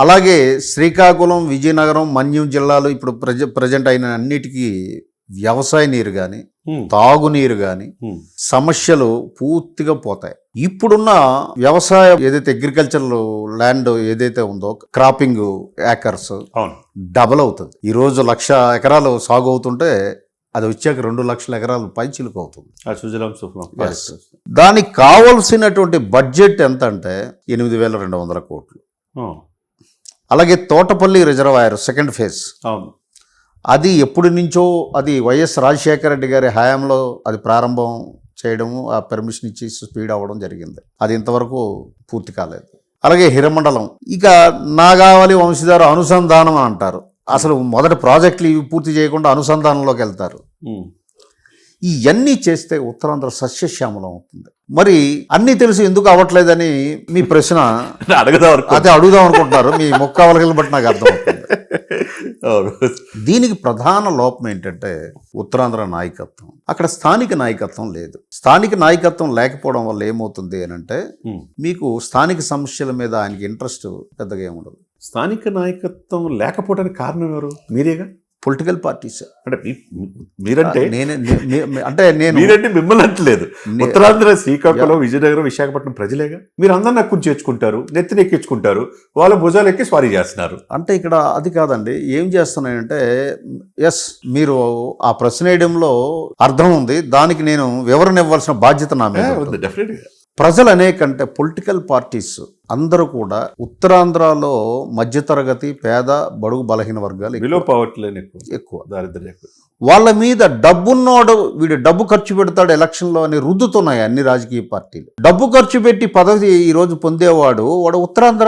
అలాగే శ్రీకాకుళం, విజయనగరం, మన్యం జిల్లాలు ఇప్పుడు ప్రజెంట్ అయిన అన్నిటికీ వ్యవసాయ నీరు కానీ, తాగునీరు కానీ సమస్యలు పూర్తిగా పోతాయి. ఇప్పుడున్న వ్యవసాయ ఏదైతే అగ్రికల్చరల్ ల్యాండ్ ఏదైతే ఉందో క్రాపింగ్ ఏకర్స్ డబల్ అవుతుంది. ఈరోజు 1,00,000 ఎకరాలు సాగు అవుతుంటే అది వచ్చాక 2,00,000 ఎకరాలు పైచిలుకు అవుతుంది. దానికి కావలసినటువంటి బడ్జెట్ ఎంత అంటే 8,200 కోట్లు. అలాగే తోటపల్లి రిజర్వాయర్ సెకండ్ ఫేజ్ అది ఎప్పటి నుంచో అది వైఎస్ రాజశేఖర రెడ్డి గారి హయాంలో అది ప్రారంభం చేయడము, ఆ పెర్మిషన్ ఇచ్చి స్పీడ్ అవ్వడం జరిగింది. అది ఇంతవరకు పూర్తి కాలేదు. అలాగే హిరమండలం, ఇక నాగావళి వంశధార అనుసంధానం అంటారు. అసలు మొదటి ప్రాజెక్టులు ఇవి పూర్తి చేయకుండా అనుసంధానంలోకి వెళ్తారు. ఇవన్నీ చేస్తే ఉత్తరాంధ్ర సస్యశ్యామలం అవుతుంది. మరి అన్నీ తెలిసి ఎందుకు అవ్వట్లేదని మీ ప్రశ్న అదే అడుగుదాం అనుకుంటున్నారు. మీ ముక్కావలకలను బట్టి నాకు అర్థమవుతుంది. దీనికి ప్రధాన లోపం ఏంటంటే ఉత్తరాంధ్ర నాయకత్వం. అక్కడ స్థానిక నాయకత్వం లేదు. స్థానిక నాయకత్వం లేకపోవడం వల్ల ఏమవుతుంది అని అంటే మీకు స్థానిక సమస్యల మీద ఆయనకి ఇంట్రెస్ట్ పెద్దగా ఏముండదు. స్థానిక నాయకత్వం లేకపోవడానికి కారణం ఎవరు? మీరేగా. పొలిటికల్ పార్టీస్ అంటే మీరంటే నేను మీరంటే మిమ్మల్ని అంటలేదు. ఉత్తరాంధ్ర శ్రీకాకుళం, విజయనగరం, విశాఖపట్నం ప్రజలేగా. మీరు అందరిని నక్కుని చేర్చుకుంటారు, నెత్తిని ఎక్కించుకుంటారు, వాళ్ళ భుజాలు ఎక్కి స్వారీ చేస్తున్నారు. అంటే ఇక్కడ అది కాదండి. ఏం చేస్తున్నాయంటే ఎస్ మీరు ఆ ప్రశ్న వేయడంలో అర్థం ఉంది. దానికి నేను వివరణ ఇవ్వాల్సిన బాధ్యత నా మీద ఉంది. డెఫినెట్గా ప్రజలు అనేకంటే పొలిటికల్ పార్టీస్ అందరూ కూడా ఉత్తరాంధ్రలో మధ్యతరగతి, పేద, బడుగు, బలహీన వర్గాలు ఎక్కువ దారిద్ర్యం ఎక్కువ. వాళ్ళ మీద డబ్బున్నోడు వీడు డబ్బు ఖర్చు పెడతాడు ఎలక్షన్లో అని రుద్దుతున్నాయి అన్ని రాజకీయ పార్టీలు. డబ్బు ఖర్చు పెట్టి పదవి ఈరోజు పొందేవాడు వాడు ఉత్తరాంధ్ర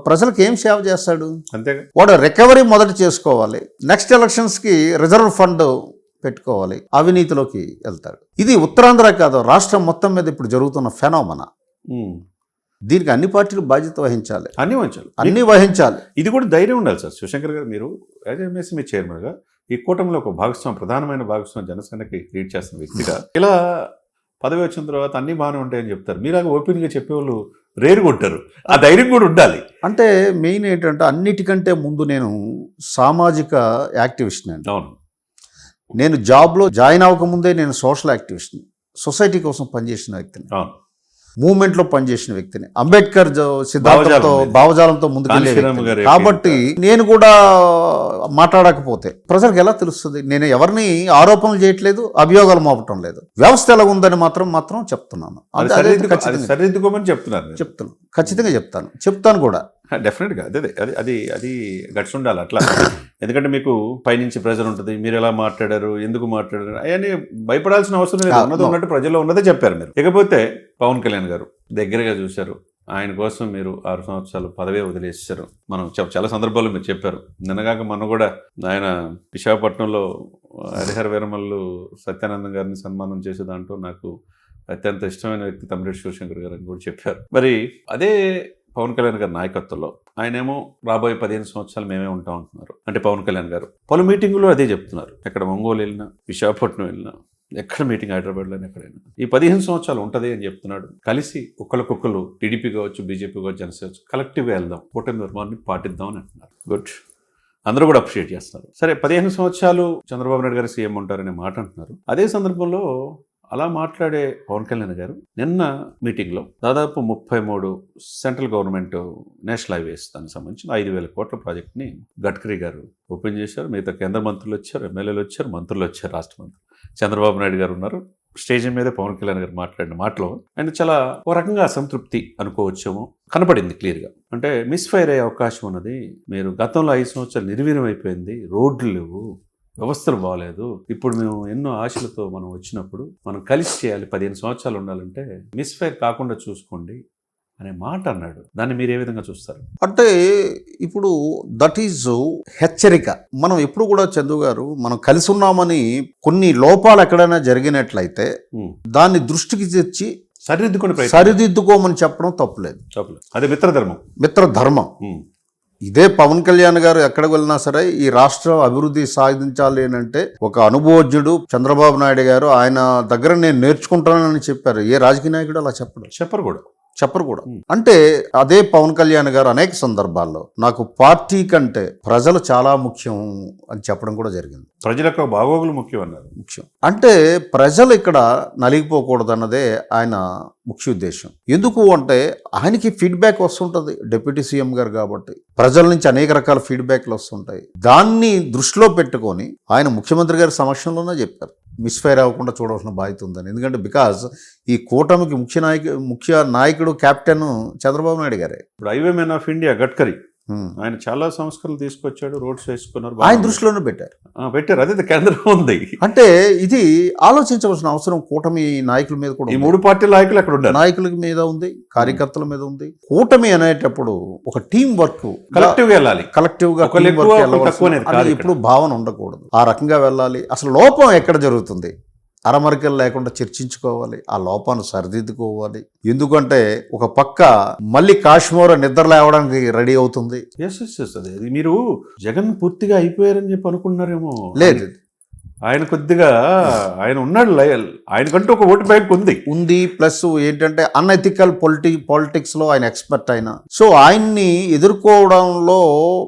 ప్రజలకు ఏం సేవ చేస్తాడు? అంతేగా. వాడు రికవరీ మొదట చేసుకోవాలి, నెక్స్ట్ ఎలక్షన్స్కి రిజర్వ్ ఫండ్ పెట్టుకోవాలి, అవినీతిలోకి వెళ్తాడు. ఇది ఉత్తరాంధ్ర కాదు, రాష్ట్రం మొత్తం మీద ఇప్పుడు జరుగుతున్న ఫెనోమనా. దీనికి అన్ని పార్టీలు బాధ్యత వహించాలి. అన్ని వహించాలి. ఇది కూడా ధైర్యం ఉండాలి సార్. శివశంకర్ గారు, మీరు యాజ్ ఎంఎస్ఎంఈ చైర్మన్గా ఈ కూటమిలో ఒక భాగస్వామి, ప్రధానమైన భాగస్వామి జనసేనకి లీడ్ చేస్తున్న వ్యక్తిగా ఇలా పదవి వచ్చిన తర్వాత అన్ని బాగానే ఉంటాయని చెప్తారు. మీలాగా ఓపెన్గా చెప్పేవాళ్ళు రేరు కొట్టారు. ఆ ధైర్యం కూడా ఉండాలి. అంటే మెయిన్ ఏంటంటే అన్నిటికంటే ముందు నేను సామాజిక యాక్టివిస్ట్ అండి. అవును. నేను జాబ్లో జాయిన్ అవ్వకముందే నేను సోషల్ యాక్టివిస్ట్ని, సొసైటీ కోసం పనిచేసిన వ్యక్తిని, మూవ్మెంట్లో పనిచేసిన వ్యక్తిని, అంబేద్కర్ సిద్ధాంతంతో భావజాలంతో ముందుకెళ్ళే వ్యక్తిని. కాబట్టి నేను కూడా మాట్లాడకపోతే ప్రజలకు ఎలా తెలుస్తుంది? నేను ఎవరిని ఆరోపణలు చేయట్లేదు, అభియోగాలు మోపటం లేదు. వ్యవస్థ ఎలా ఉందని మాత్రం చెప్తున్నాను. ఖచ్చితంగా చెప్తాను కూడా. డెఫినెట్గా అదే అది అది గట్స్ ఉండాలి అట్లా. ఎందుకంటే మీకు పైనుంచి ప్రెజర్ ఉంటుంది. మీరు ఎలా మాట్లాడారు, ఎందుకు మాట్లాడారు అవన్నీ భయపడాల్సిన అవసరం లేదు. ఉన్నది ఉన్నట్టు ప్రజల్లో ఉన్నదే చెప్పారు మీరు. ఇకపోతే పవన్ కళ్యాణ్ గారు దగ్గరగా చూశారు. ఆయన కోసం మీరు 6 సంవత్సరాలు పదవే వదిలేసారు. మనం చాలా సందర్భాల్లో మీరు చెప్పారు. నిన్నగాక మనం కూడా ఆయన విశాఖపట్నంలో హరిహర వీరమల్లు సత్యానందం గారిని సన్మానం చేసే దాంట్లో నాకు అత్యంత ఇష్టమైన వ్యక్తి తమ్మిరెడ్డి శివశంకర్ గారు అని కూడా చెప్పారు. మరి అదే పవన్ కళ్యాణ్ గారి నాయకత్వంలో ఆయనేమో రాబోయే 15 సంవత్సరాలు మేమే ఉంటాం అంటున్నారు. అంటే పవన్ కళ్యాణ్ గారు పలు మీటింగులు అదే చెప్తున్నారు. ఎక్కడ ఒంగోలు వెళ్ళినా, విశాఖపట్నం వెళ్ళినా, ఎక్కడ మీటింగ్ హైదరాబాద్లో ఎక్కడైనా ఈ 15 సంవత్సరాలు ఉంటుంది అని చెప్తున్నాడు. కలిసి ఒక్కరికొక్కరు టీడీపీ కావచ్చు, బీజేపీ కావచ్చు, జనసేన కలెక్టివ్గా వెళ్దాం, కూటమి నిర్మాణాన్ని పాటిద్దాం అని అంటున్నారు. గుడ్, అందరూ కూడా అప్రిషియేట్ చేస్తున్నారు. సరే, 15 సంవత్సరాలు చంద్రబాబు నాయుడు గారు సీఎం ఉంటారనే మాట అంటున్నారు. అదే సందర్భంలో అలా మాట్లాడే పవన్ కళ్యాణ్ గారు నిన్న మీటింగ్లో దాదాపు 33 సెంట్రల్ గవర్నమెంట్ నేషనల్ హైవేస్ దానికి సంబంధించిన 5,000 కోట్ల ప్రాజెక్ట్ని గడ్కరీ గారు ఓపెన్ చేశారు. మిగతా కేంద్ర మంత్రులు వచ్చారు, ఎమ్మెల్యేలు వచ్చారు, మంత్రులు వచ్చారు, రాష్ట్ర మంత్రులు. చంద్రబాబు నాయుడు గారు ఉన్నారు. స్టేజ్ మీద పవన్ కళ్యాణ్ గారు మాట్లాడిన మాటలో ఆయన చాలా ఒక రకంగా అసంతృప్తి అనుకోవచ్చేమో కనపడింది క్లియర్గా. అంటే మిస్ఫైర్ అయ్యే అవకాశం ఉన్నది. మీరు గతంలో 5 సంవత్సరాలు నిర్వీర్యం అయిపోయింది, రోడ్లు లేవు, వ్యవస్థలు బాగలేదు, ఇప్పుడు మేము ఎన్నో ఆశలతో మనం వచ్చినప్పుడు మనం కలిసి చేయాలి, 15 సంవత్సరాలు ఉండాలంటే మిస్ఫైర్ కాకుండా చూసుకోండి అనే మాట అన్నాడు. దాన్ని మీరు ఏ విధంగా చూస్తారు? అంటే ఇప్పుడు దట్ ఈజ్ హెచ్చరిక. మనం ఎప్పుడు కూడా చందు గారు మనం కలిసి ఉన్నామని కొన్ని లోపాలు ఎక్కడైనా జరిగినట్లయితే దాన్ని దృష్టికి తెచ్చి సరిదిద్దుకోమని చెప్పడం తప్పులేదు. అదే మిత్రధర్మం. మిత్రధర్మం. ఇదే పవన్ కళ్యాణ్ గారు ఎక్కడికి వెళ్ళినా సరే ఈ రాష్ట్రం అభివృద్ధి సాధించాలి అని అంటే ఒక అనుభవజ్ఞుడు చంద్రబాబు నాయుడు గారు ఆయన దగ్గర నేను నేర్చుకుంటానని చెప్పారు. ఏ రాజకీయ నాయకుడు అలా చెప్పరు కూడా. అంటే అదే పవన్ కళ్యాణ్ గారు అనేక సందర్భాల్లో నాకు పార్టీ కంటే ప్రజలు చాలా ముఖ్యం అని చెప్పడం కూడా జరిగింది. ప్రజలకు బాగోగులు ముఖ్యం అన్నారు. అంటే ప్రజలు ఇక్కడ నలిగిపోకూడదు అన్నదే ఆయన ముఖ్య ఉద్దేశం. ఎందుకు అంటే ఆయనకి ఫీడ్బ్యాక్ వస్తుంటుంది డిప్యూటీ సీఎం గారు కాబట్టి, ప్రజల నుంచి అనేక రకాల ఫీడ్బ్యాక్లు వస్తుంటాయి. దాన్ని దృష్టిలో పెట్టుకొని ఆయన ముఖ్యమంత్రి గారి సమక్షంలోనే చెప్పారు మిస్ఫైర్ అవ్వకుండా చూడాల్సిన బాధ్యత ఉందని. ఎందుకంటే బికాజ్ ఈ కూటమికి ముఖ్య నాయకుడు కెప్టెన్ చంద్రబాబు నాయుడు గారే. ఇప్పుడు highway man of India Gadkari ఆయన చాలా సంస్కరణలు తీసుకొచ్చాడు, రోడ్స్ వేసుకున్నారు, ఆయన దృష్టిలోనే పెట్టారు. అదే కేంద్రం ఉంది. అంటే ఇది ఆలోచించవలసిన అవసరం కూటమి నాయకుల మీద కూడా, ఈ 3 పార్టీల నాయకులు అక్కడ ఉన్నారు, నాయకుల మీద ఉంది, కార్యకర్తల మీద ఉంది. కూటమి అనేటప్పుడు ఒక టీం వర్క్, కలెక్టివ్ గా వెళ్ళాలి, ఇప్పుడు భావన ఉండకూడదు. ఆ రకంగా వెళ్ళాలి. అసలు లోపం ఎక్కడ జరుగుతుంది అరమరికలు లేకుండా చర్చించుకోవాలి, ఆ లోపాన్ని సరిదిద్దుకోవాలి. ఎందుకంటే ఒక పక్క మళ్ళీ కాశ్మీర్ నిద్ర లేవడానికి రెడీ అవుతుంది. అదే మీరు జగన్ పూర్తిగా అయిపోయారని చెప్పి అనుకున్నారేమో. లేదు, ఆయన కొద్దిగా ఆయన ఉన్నాడు, ఆయనకంటూ ఒక ఓటు బ్యాంక్ ఉంది. ప్లస్ ఏంటంటే అన్ఎథికల్ పాలిటిక్స్ లో ఆయన ఎక్స్పర్ట్ ఆయన. సో ఆయన్ని ఎదుర్కోవడంలో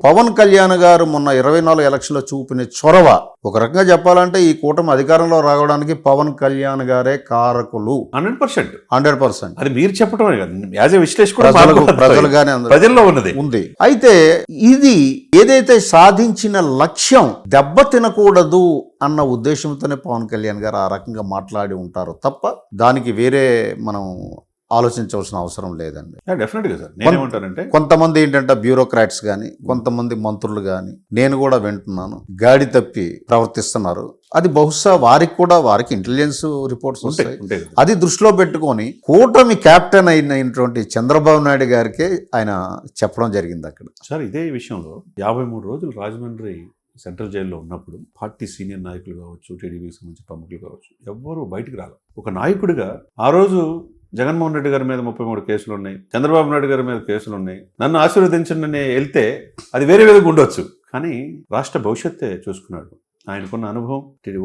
పవన్ కళ్యాణ్ గారు మొన్న 24 ఎలక్షన్లో చూపిన చొరవ, ఒక రకంగా చెప్పాలంటే ఈ కూటమి అధికారంలో రావడానికి పవన్ కళ్యాణ్ గారే కారకులు. 100%. అది మీరు చెప్పడం యాజ్ ఎ విశ్లేషకుడు ప్రజలుగానే ప్రజల్లో ఉంది. అయితే ఇది ఏదైతే సాధించిన లక్ష్యం దెబ్బ తినకూడదు అన్న ఉద్దేశంతోనే పవన్ కళ్యాణ్ గారు ఆ రకంగా మాట్లాడి ఉంటారు తప్ప దానికి వేరే మనం ఆలోచించవలసిన అవసరం లేదండి. డెఫినెట్గా సార్. నేనేమంటానంటే కొంతమంది ఏంటంటే బ్యూరోక్రాట్స్ కానీ, కొంతమంది మంత్రులు కానీ, నేను కూడా వింటున్నాను, గాడి తప్పి ప్రవర్తిస్తున్నారు. అది బహుశా వారికి ఇంటెలిజెన్స్ రిపోర్ట్స్ వస్తాయి. అది దృష్టిలో పెట్టుకొని కూటమి కెప్టెన్ అయినటువంటి చంద్రబాబు నాయుడు గారికి ఆయన చెప్పడం జరిగింది అక్కడ. సార్ ఇదే విషయంలో 53 రోజులు రాజమండ్రి సెంట్రల్ జైల్లో ఉన్నప్పుడు పార్టీ సీనియర్ నాయకులు కావచ్చు, టీడీపీకి సంబంధించిన ప్రముఖులు కావచ్చు, ఎవ్వరూ బయటికి రాలేదు. ఒక నాయకుడిగా ఆ రోజు జగన్మోహన్ రెడ్డి గారి మీద 33 కేసులు ఉన్నాయి, చంద్రబాబు నాయుడు గారి మీద కేసులు ఉన్నాయి, నన్ను ఆశీర్వదించండి వెళ్తే అది వేరే విధంగా ఉండొచ్చు, కానీ రాష్ట్ర భవిష్యత్తే చూసుకున్నాడు. ఆయనకున్న అనుభవం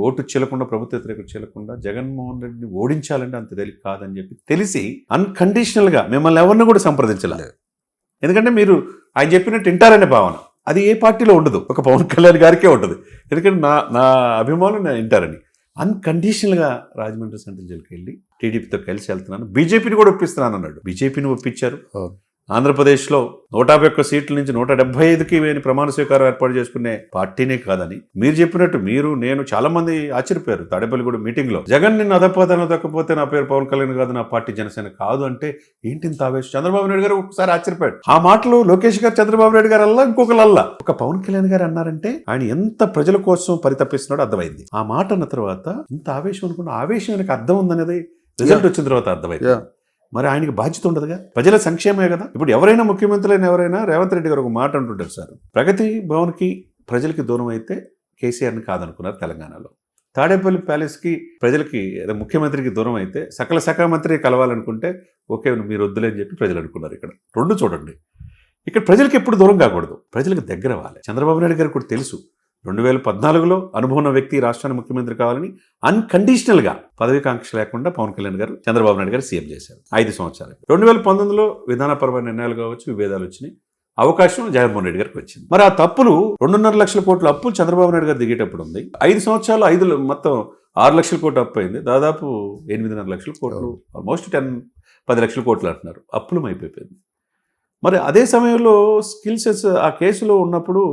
ఓటు చెల్లకుండా, ప్రభుత్వ వ్యతిరేకత చెల్లకుండా జగన్మోహన్ రెడ్డిని ఓడించాలంటే అంత తేలిక కాదని చెప్పి తెలిసి అన్కండిషనల్గా మిమ్మల్ని ఎవరిని కూడా సంప్రదించలేదు. ఎందుకంటే మీరు ఆయన చెప్పినట్టు వింటారనే భావన అది ఏ పార్టీలో ఉండదు, ఒక పవన్ కళ్యాణ్ గారికే ఉంటుంది. ఎందుకంటే నా అభిమానులు నేను వింటారని అన్కండిషనల్గా రాజమండ్రి సెంట్రల్ జైలుకి వెళ్ళి టీడీపీతో కలిసి వెళ్తున్నాను, బీజేపీని కూడా ఒప్పిస్తున్నాను అన్నాడు. బీజేపీని ఒప్పించారు. ఆంధ్రప్రదేశ్లో 151 సీట్ల నుంచి 175కి ప్రమాణ స్వీకారం ఏర్పాటు చేసుకునే పార్టీనే కాదని మీరు చెప్పినట్టు నేను చాలా మంది ఆశ్చర్యపోయారు. తాడేపల్లిగూడ మీటింగ్ లో జగన్ నిన్ను అధపతనం దక్కపోతే నా పేరు పవన్ కళ్యాణ్ కాదు, నా పార్టీ జనసేన కాదు అంటే ఏంటి ఆవేశం. చంద్రబాబు నాయుడు గారు ఒకసారి ఆశ్చర్యపోయాడు. ఆ మాటలు లోకేష్ గారు, చంద్రబాబు నాయుడు గారు అల్లా ఇంకొకళ్ళల్లా ఒక పవన్ కళ్యాణ్ గారు అన్నారంటే ఆయన ఎంత ప్రజల కోసం పరితపిస్తున్నాడో అర్థమైంది. ఆ మాట అన్న తర్వాత ఇంత ఆవేశం అనుకున్న ఆవేశం ఆయనకు అర్థం ఉందనేది రిజల్ట్ వచ్చిన తర్వాత అర్థమైంది. మరి ఆయనకి బాధ్యత ఉండదుగా, ప్రజల సంక్షేమే కదా. ఇప్పుడు ఎవరైనా ముఖ్యమంత్రులైన ఎవరైనా రేవంత్ రెడ్డి గారు ఒక మాట అంటుంటారు సార్, ప్రగతి భవన్కి ప్రజలకి దూరం అయితే కేసీఆర్ని కాదనుకున్నారు తెలంగాణలో, తాడేపల్లి ప్యాలెస్కి ప్రజలకి ముఖ్యమంత్రికి దూరం అయితే సకల శాఖ మంత్రి కలవాలనుకుంటే ఓకే మీరు వద్దులే అని చెప్పి ప్రజలు అనుకున్నారు. ఇక్కడ రెండు చూడండి, ఇక్కడ ప్రజలకు ఎప్పుడు దూరం కాకూడదు, ప్రజలకు దగ్గర అవ్వాలి. చంద్రబాబు నాయుడు గారికి కూడా తెలుసు 2014లో అనుభవం ఉన్న వ్యక్తి రాష్ట్రానికి ముఖ్యమంత్రి కావాలని అన్కండిషనల్గా పదవికాంక్ష లేకుండా పవన్ కళ్యాణ్ గారు చంద్రబాబు నాయుడు గారు సీఎం చేశారు 5 సంవత్సరాలు. 2019లో విధానపరమైన నిర్ణయాలు కావచ్చు, విభేదాలు వచ్చినాయి, అవకాశం జగన్మోహన్ రెడ్డి గారికి వచ్చింది. మరి ఆ తప్పులు 2.5 లక్షల కోట్ల అప్పులు చంద్రబాబు నాయుడు గారు దిగేటప్పుడు ఉంది. 5 సంవత్సరాలు మొత్తం 6 లక్షల కోట్లు అప్పు అయింది, దాదాపు 8.5 లక్షల కోట్లు, ఆల్మోస్ట్ 10 లక్షల కోట్లు అంటున్నారు, అప్పులం అయిపోయింది. మరి అదే సమయంలో స్కిల్సెస్ ఆ కేసులో ఉన్నప్పుడు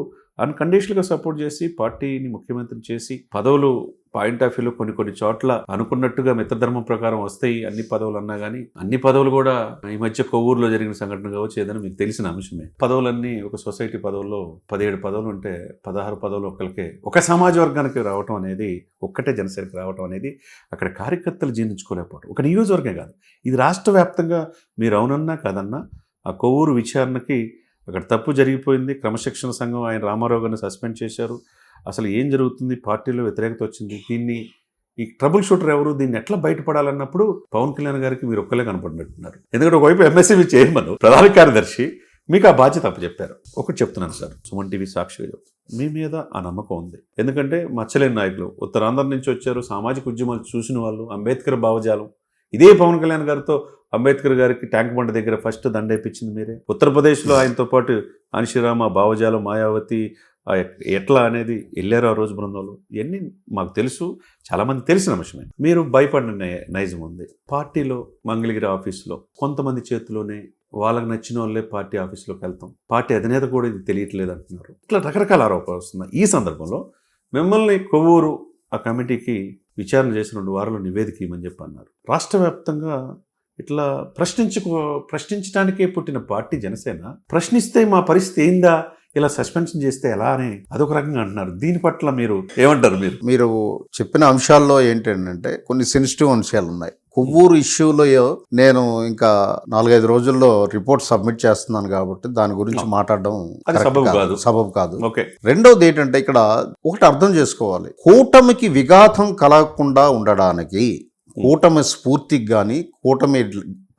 అన్కండిషనల్గా సపోర్ట్ చేసి పార్టీని ముఖ్యమంత్రి చేసి పదవులు పాయింట్ ఆఫ్ వ్యూలో కొన్ని చోట్ల అనుకున్నట్టుగా మిత్రధర్మం ప్రకారం వస్తాయి అన్ని పదవులు అన్నా కానీ అన్ని పదవులు కూడా ఈ మధ్య కొవ్వూరులో జరిగిన సంఘటన కావచ్చు ఏదైనా మీకు తెలిసిన అంశమే. పదవులన్నీ ఒక సొసైటీ పదవుల్లో 17 పదవులు ఉంటే 16 పదవులు ఒకరికే ఒక సమాజ వర్గానికి రావటం అనేది, ఒక్కటే జనసేనకి రావటం అనేది అక్కడ కార్యకర్తలు జీర్ణించుకోలేకపోవడం. ఒక నియోజకవర్గం కాదు, ఇది రాష్ట్ర వ్యాప్తంగా మీరు అవునన్నా కాదన్నా ఆ కొవ్వూరు విచారణకి అక్కడ తప్పు జరిగిపోయింది. క్రమశిక్షణ సంఘం ఆయన రామారావు గారిని సస్పెండ్ చేశారు. అసలు ఏం జరుగుతుంది, పార్టీలో వ్యతిరేకత వచ్చింది, దీన్ని ఈ ట్రబుల్ షూటర్ ఎవరు, దీన్ని ఎట్లా బయటపడాలన్నప్పుడు పవన్ కళ్యాణ్ గారికి మీరు ఒక్కలే కనపడినట్టున్నారు. ఎందుకంటే ఒకవైపు ఎంఎస్సీ చైర్మన్, ప్రధాన కార్యదర్శి, మీకు ఆ బాధ్యత అప్పచెప్పారు. ఒకటి చెప్తున్నాను సార్, సుమన్ టీవీ సాక్షిగా మీ మీద ఆ నమ్మకం ఉంది. ఎందుకంటే మచ్చలేని నాయకులు, ఉత్తరాంధ్ర నుంచి వచ్చారు, సామాజిక ఉద్యమాలు చూసిన వాళ్ళు, అంబేద్కర్ భావజాలం. ఇదే పవన్ కళ్యాణ్ గారితో అంబేద్కర్ గారికి ట్యాంక్ బండ దగ్గర ఫస్ట్ దండేపించింది మీరే. ఉత్తరప్రదేశ్లో ఆయనతో పాటు అనిశ్రామ భావజాలం, మాయావతి ఎట్లా అనేది వెళ్ళారు ఆ రోజు బృందంలో. ఇవన్నీ మాకు తెలుసు, చాలామంది తెలిసిన అంశమే. మీరు భయపడిన నైజం ఉంది. పార్టీలో మంగళగిరి ఆఫీసులో కొంతమంది చేతిలోనే వాళ్ళకి నచ్చిన వాళ్ళే పార్టీ ఆఫీసులోకి వెళ్తాం, పార్టీ అధినేత కూడా ఇది తెలియట్లేదు అంటున్నారు. ఇట్లా రకరకాల ఆరోపణలు వస్తున్నాయి. ఈ సందర్భంలో మిమ్మల్ని కొవ్వూరు ఆ కమిటీకి విచారణ చేసిన 2 వారాలు నివేదిక ఇవ్వమని చెప్పి అన్నారు. రాష్ట్ర వ్యాప్తంగా ఇట్లా ప్రశ్నించడానికే పుట్టిన పార్టీ జనసేన ప్రశ్నిస్తే మా పరిస్థితి ఏందా, ఇలా సస్పెన్షన్ చేస్తే ఎలా అని అదొక రకంగా అంటున్నారు. దీని పట్ల మీరు ఏమంటారు? మీరు చెప్పిన అంశాల్లో ఏంటంటే కొన్ని సెన్సిటివ్ అంశాలు ఉన్నాయి. కొవ్వూరు ఇష్యూలో నేను ఇంకా 4-5 రోజుల్లో రిపోర్ట్ సబ్మిట్ చేస్తున్నాను కాబట్టి దాని గురించి మాట్లాడడం సబబు కాదు. రెండోది ఏంటంటే ఇక్కడ ఒకటి అర్థం చేసుకోవాలి, కూటమికి విఘాతం కలగకుండా ఉండడానికి కూటమి స్ఫూర్తికి కానీ కూటమి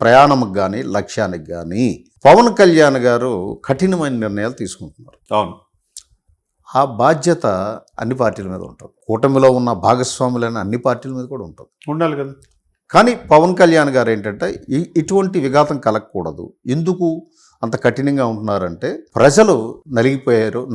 ప్రయాణంకి కానీ లక్ష్యానికి కానీ పవన్ కళ్యాణ్ గారు కఠినమైన నిర్ణయాలు తీసుకుంటున్నారు. అవును, ఆ బాధ్యత అన్ని పార్టీల మీద ఉంటుంది. కూటమిలో ఉన్న భాగస్వాములైన అన్ని పార్టీల మీద కూడా ఉంటుంది, ఉండాలి కదా. కానీ పవన్ కళ్యాణ్ గారు ఏంటంటే ఇటువంటి విఘాతం కలగకూడదు. ఎందుకు అంత కఠినంగా ఉంటున్నారంటే ప్రజలు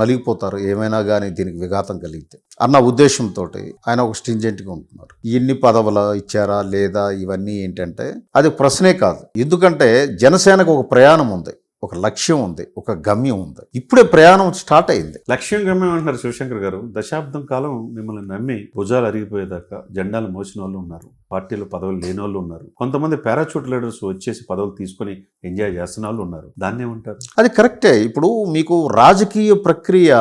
నలిగిపోతారు ఏమైనా కానీ దీనికి విఘాతం కలిగితే అన్న ఉద్దేశంతో ఆయన ఒక స్ట్రింజెంట్గా ఉంటున్నారు. ఎన్ని పదవులు ఇచ్చారా లేదా ఇవన్నీ ఏంటంటే అది ప్రశ్నే కాదు. ఎందుకంటే జనసేనకు ఒక ప్రయాణం ఉంది, ఒక లక్ష్యం ఉంది, ఒక గమ్యం ఉంది. ఇప్పుడే ప్రయాణం స్టార్ట్ అయింది. లక్ష్యం గమ్యం అంటున్నారు శివశంకర్ గారు. దశాబ్దం కాలం మిమ్మల్ని నమ్మి భుజాలు అరిగిపోయేదాకా జెండాలు మోసిన వాళ్ళు ఉన్నారు, పార్టీలో పదవులు లేని వాళ్ళు ఉన్నారు, కొంతమంది పారాచూట్ లీడర్స్ వచ్చేసి పదవులు తీసుకొని ఎంజాయ్ చేస్తున్న వాళ్ళు ఉన్నారు. దాన్ని ఏమంటారు? అది కరెక్టే. ఇప్పుడు మీకు రాజకీయ ప్రక్రియ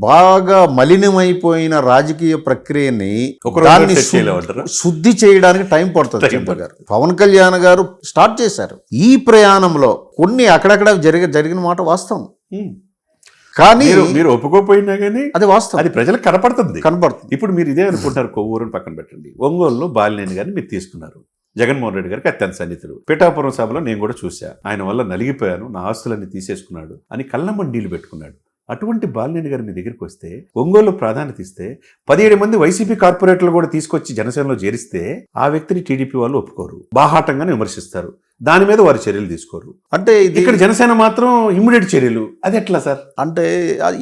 బాగా మలినమైపోయిన రాజకీయ ప్రక్రియని శుద్ధి చేయడానికి టైం పడుతుంది. పవన్ కళ్యాణ్ గారు స్టార్ట్ చేశారు ఈ ప్రయాణంలో. కొన్ని అక్కడక్కడ జరిగిన మాట వాస్తవం, కానీ మీరు ఒప్పుకోపోయినా కానీ అది వాస్తవం, అది ప్రజలకు కనపడుతుంది. ఇప్పుడు మీరు ఇదే అనుకుంటారు, కొవ్వూరుని పక్కన పెట్టండి. ఒంగోలులో బాలినేని గారిని మీరు తీసుకున్నారు. జగన్మోహన్ రెడ్డి గారికి అత్యంత సన్నిహితుడు. పిఠాపురం సభలో నేను కూడా చూశా, ఆయన వల్ల నలిగిపోయాను, నా ఆస్తులన్నీ తీసేసుకున్నాడు అని కళ్ళమండీలు పెట్టుకున్నాడు. అటువంటి బాలినేని గారు మీ దగ్గరికి వస్తే, ఒంగోలు ప్రాధాన్యత ఇస్తే, 17 మంది వైసీపీ కార్పొరేటర్లు కూడా తీసుకొచ్చి జనసేనలో చేరిస్తే ఆ వ్యక్తిని టీడీపీ వాళ్ళు ఒప్పుకోరు, బాహాటంగానే విమర్శిస్తారు, దాని మీద వారు చర్యలు తీసుకోరు. అంటే ఇక్కడ జనసేన మాత్రం ఇమ్మీడియట్ చర్యలు. అది ఎట్లా సార్? అంటే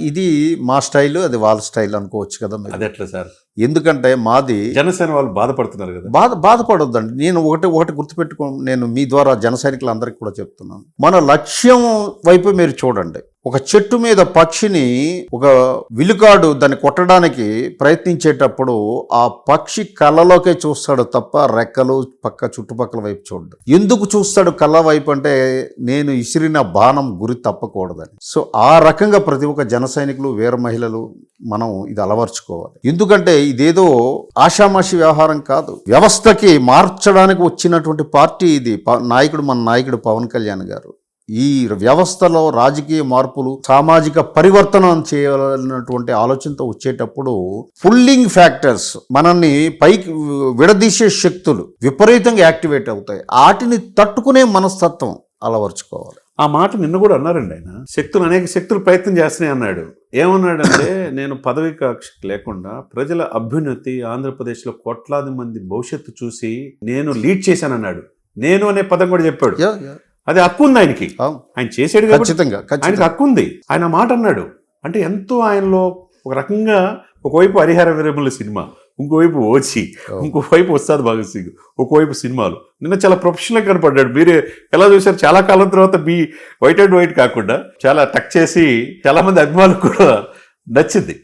ఇది మా స్టైల్, అది వాళ్ళ స్టైల్ అనుకోవచ్చు కదా. అది ఎట్లా సార్? ఎందుకంటే మాది జనసేన వాళ్ళు బాధపడుతున్నారు కదా. బాధపడొద్దండి. నేను ఒకటి గుర్తుపెట్టుకో, నేను మీ ద్వారా జన సైనికులందరికీ కూడా చెప్తున్నాను, మన లక్ష్యం వైపు మీరు చూడండి. ఒక చెట్టు మీద పక్షిని ఒక విలుకాడు దాన్ని కొట్టడానికి ప్రయత్నించేటప్పుడు ఆ పక్షి కళ్ళలోకే చూస్తాడు తప్ప రెక్కలు చుట్టుపక్కల వైపు చూడడు. ఎందుకు చూస్తాడు కళ్ళ వైపు అంటే, నేను ఇసిరిన బాణం గురి తప్పకూడదని. సో ఆ రకంగా ప్రతి ఒక్క జన సైనికులు, వీర మహిళలు మనం ఇది అలవర్చుకోవాలి. ఎందుకంటే ఇదేదో ఆషామాషి వ్యవహారం కాదు, వ్యవస్థకి మార్చడానికి వచ్చినటువంటి పార్టీ ఇది. మన నాయకుడు పవన్ కళ్యాణ్ గారు ఈ వ్యవస్థలో రాజకీయ మార్పులు, సామాజిక పరివర్తనం చేయాలన్నటువంటి ఆలోచనతో వచ్చేటప్పుడు పుల్లింగ్ ఫ్యాక్టర్స్, మనల్ని పైకి విడదీసే శక్తులు విపరీతంగా యాక్టివేట్ అవుతాయి. వాటిని తట్టుకునే మనస్తత్వం అలవర్చుకోవాలి. ఆ మాట నిన్న కూడా అన్నారండి ఆయన. అనేక శక్తులు ప్రయత్నం చేస్తున్నాయి అన్నాడు. ఏమన్నాడంటే, నేను పదవి కక్ష లేకుండా ప్రజల అభ్యున్నతి, ఆంధ్రప్రదేశ్లో కోట్లాది మంది భవిష్యత్తు చూసి నేను లీడ్ చేశానన్నాడు. నేను అనే పదం కూడా చెప్పాడు. అది హక్కు ఉంది ఆయనకి, ఆయన చేసాడు ఖచ్చితంగా, ఆయనకి హక్కు ఉంది. ఆయన మాట అన్నాడు అంటే ఎంతో ఆయనలో ఒక రకంగా, ఒకవైపు హరిహర వీరమల్లి సినిమా, ఇంకోవైపు ఓచి, ఇంకోవైపు ఉస్తాద్ భగత్ సింగ్, ఒకవైపు సినిమాలు. నిన్న చాలా ప్రొఫెషనల్గా కనపడ్డాడు. మీరు ఎలా చూశారు? చాలా కాలం తర్వాత వైట్ అండ్ వైట్ కాకుండా చాలా టక్ చేసి చాలా మంది అభిమానులకు కూడా నచ్చింది.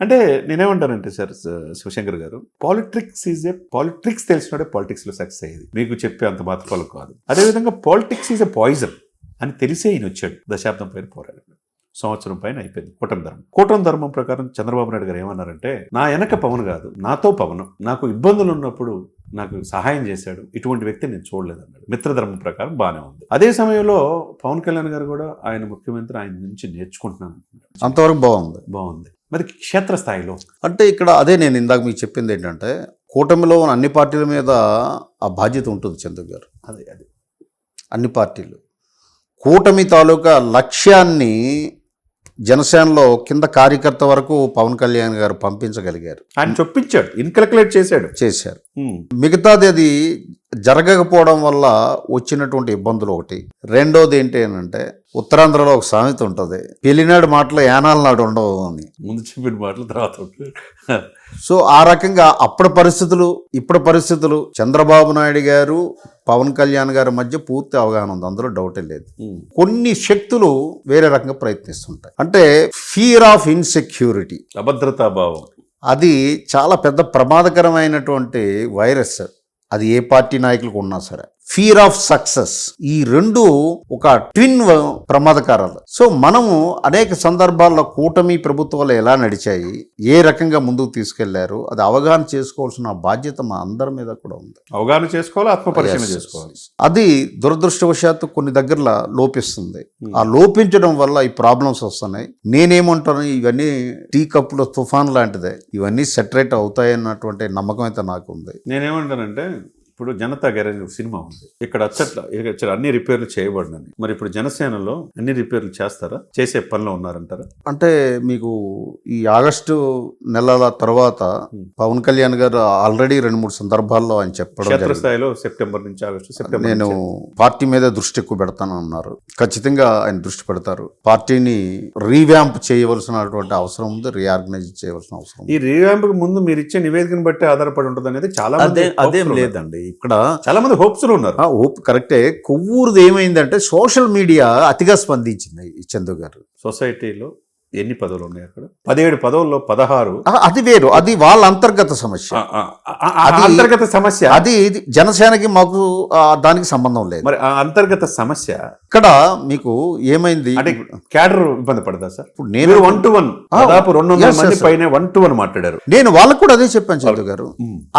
అంటే నేనేమంటానంటే సార్ శివశంకర్ గారు, పాలిటిక్స్ తెలిసినోడే పాలిటిక్స్లో సక్సెస్ అయ్యేది. మీకు చెప్పే అంత మాత్రం కాదు. అదేవిధంగా పాలిటిక్స్ ఈజ్ ఎ పాయిజన్ అని తెలిసే ఈయన వచ్చాడు. దశాబ్దం పైన పోరాడాడు, సంవత్సరం పైన అయిపోయింది కూటమి ధర్మం ప్రకారం. చంద్రబాబు నాయుడు గారు ఏమన్నారంటే, నా వెనక పవన్ కాదు, నాతో పవన్, నాకు ఇబ్బందులు ఉన్నప్పుడు నాకు సహాయం చేశాడు, ఇటువంటి వ్యక్తి నేను చూడలేదన్నాడు. మిత్రధర్మం ప్రకారం బాగానే ఉంది. అదే సమయంలో పవన్ కళ్యాణ్ గారు కూడా ఆయన ముఖ్యమంత్రి, ఆయన నుంచి నేర్చుకుంటున్నాను, అంతవరకు బాగుంది. మరి క్షేత్రస్థాయిలో అంటే ఇక్కడ అదే నేను ఇందాక మీకు చెప్పింది ఏంటంటే, కూటమిలో ఉన్న అన్ని పార్టీల మీద ఆ బాధ్యత ఉంటుంది చంద్ర గారు. అదే అన్ని పార్టీలు కూటమి తాలూకా లక్ష్యాన్ని జనసేనలో కింద కార్యకర్త వరకు పవన్ కళ్యాణ్ గారు పంపించగలిగారు. ఆయన చొప్పించాడు, ఇన్కల్కులేట్ చేశారు. మిగతాది అది జరగకపోవడం వల్ల వచ్చినటువంటి ఇబ్బందులు ఒకటి. రెండోది ఏంటి అంటే, ఉత్తరాంధ్రలో ఒక సామెత ఉంటుంది, పెళ్లినాడు మాటలు యానాల నాడు ఉండవు అని. ముందు చెప్పిన మాటలు తర్వాత. సో ఆ రకంగా అప్పటి పరిస్థితులు ఇప్పటి పరిస్థితులు, చంద్రబాబు నాయుడు గారు పవన్ కళ్యాణ్ గారి మధ్య పూర్తి అవగాహన ఉంది, అందులో డౌటే లేదు. కొన్ని శక్తులు వేరే రకంగా ప్రయత్నిస్తుంటాయి. అంటే ఫియర్ ఆఫ్ ఇన్సెక్యూరిటీ, అభద్రతా భావం, అది చాలా పెద్ద ప్రమాదకరమైనటువంటి వైరస్. అది ఏ పార్టీ నాయకులకు ఉన్నా సరే. ఫియర్ ఆఫ్ సక్సెస్, ఈ రెండు ఒక ట్విన్ ప్రమాదకారాలు. సో మనము అనేక సందర్భాల్లో కూటమి ప్రభుత్వాలు ఎలా నడిచాయి, ఏ రకంగా ముందుకు తీసుకెళ్లారు, అది అవగాహన చేసుకోవాల్సిన బాధ్యత మా అందరి మీద కూడా ఉంది. అవగాహన చేసుకోవాలి, ఆత్మపరిశీలన చేసుకోవాలి. అది దురదృష్టవశాత్తు కొన్ని దగ్గరలో లోపిస్తుంది. ఆ లోపించడం వల్ల ఈ ప్రాబ్లమ్స్ వస్తున్నాయి. నేనేమంటాను, ఇవన్నీ టీ కప్పులో తుఫాన్ లాంటిదే, ఇవన్నీ సెటరేట్ అవుతాయన్నటువంటి నమ్మకం అయితే నాకు ఉంది. నేనేమంటానంటే, ఇప్పుడు జనతా గ్యారేజ్ సినిమా ఉంది, ఇక్కడ అచ్చట్ల అన్ని రిపేర్లు చేయబడినని. మరి ఇప్పుడు జనసేనలో అన్ని రిపేర్లు చేస్తారా, చేసే పనిలో ఉన్నారంటారా? అంటే మీకు ఈ ఆగస్టు నెలల తర్వాత పవన్ కళ్యాణ్ గారు ఆల్రెడీ 2-3 సందర్భాల్లో ఆయన చెప్పడం, క్షేత్రస్థాయిలో సెప్టెంబర్ నుంచి ఆగస్టు నేను పార్టీ మీద దృష్టి ఎక్కువ పెడతాను అన్నారు. ఖచ్చితంగా ఆయన దృష్టి పెడతారు. పార్టీని రీవ్యాంప్ చేయవలసినటువంటి అవసరం ఉంది, రీఆర్గనైజ్ చేయవలసిన అవసరం. ఈ రీవ్యాంప్ ముందు మీరు ఇచ్చే నివేదికను బట్టి ఆధారపడి ఉంటుంది అనేది చాలా అదేం లేదండి. ఇక్కడ చాలా మంది హోప్స్ ఉన్నారు. హోప్ కరెక్టే. కొవ్వూరుది ఏమైందంటే, సోషల్ మీడియా అతిగా స్పందించింది. చందు గారు, సొసైటీలో ఎన్ని పదవులు ఉన్నాయి? అక్కడ 17 పదవుల్లో 16. అది వేరు, అది వాళ్ళ అంతర్గత సమస్య. అంతర్గత సమస్య అది జనసేనకి మాకు దానికి సంబంధం లేదు. మరి ఆ అంతర్గత సమస్య ఇక్కడ మీకు ఏమైంది అంటే, క్యాడర్ ఇబ్బంది పడదా సార్? ఇప్పుడు నేను 1-to-1 దాదాపు 200 మంది పైన 1-to-1 మాట్లాడారు. నేను వాళ్ళకు కూడా అదే చెప్పాను చందు గారు.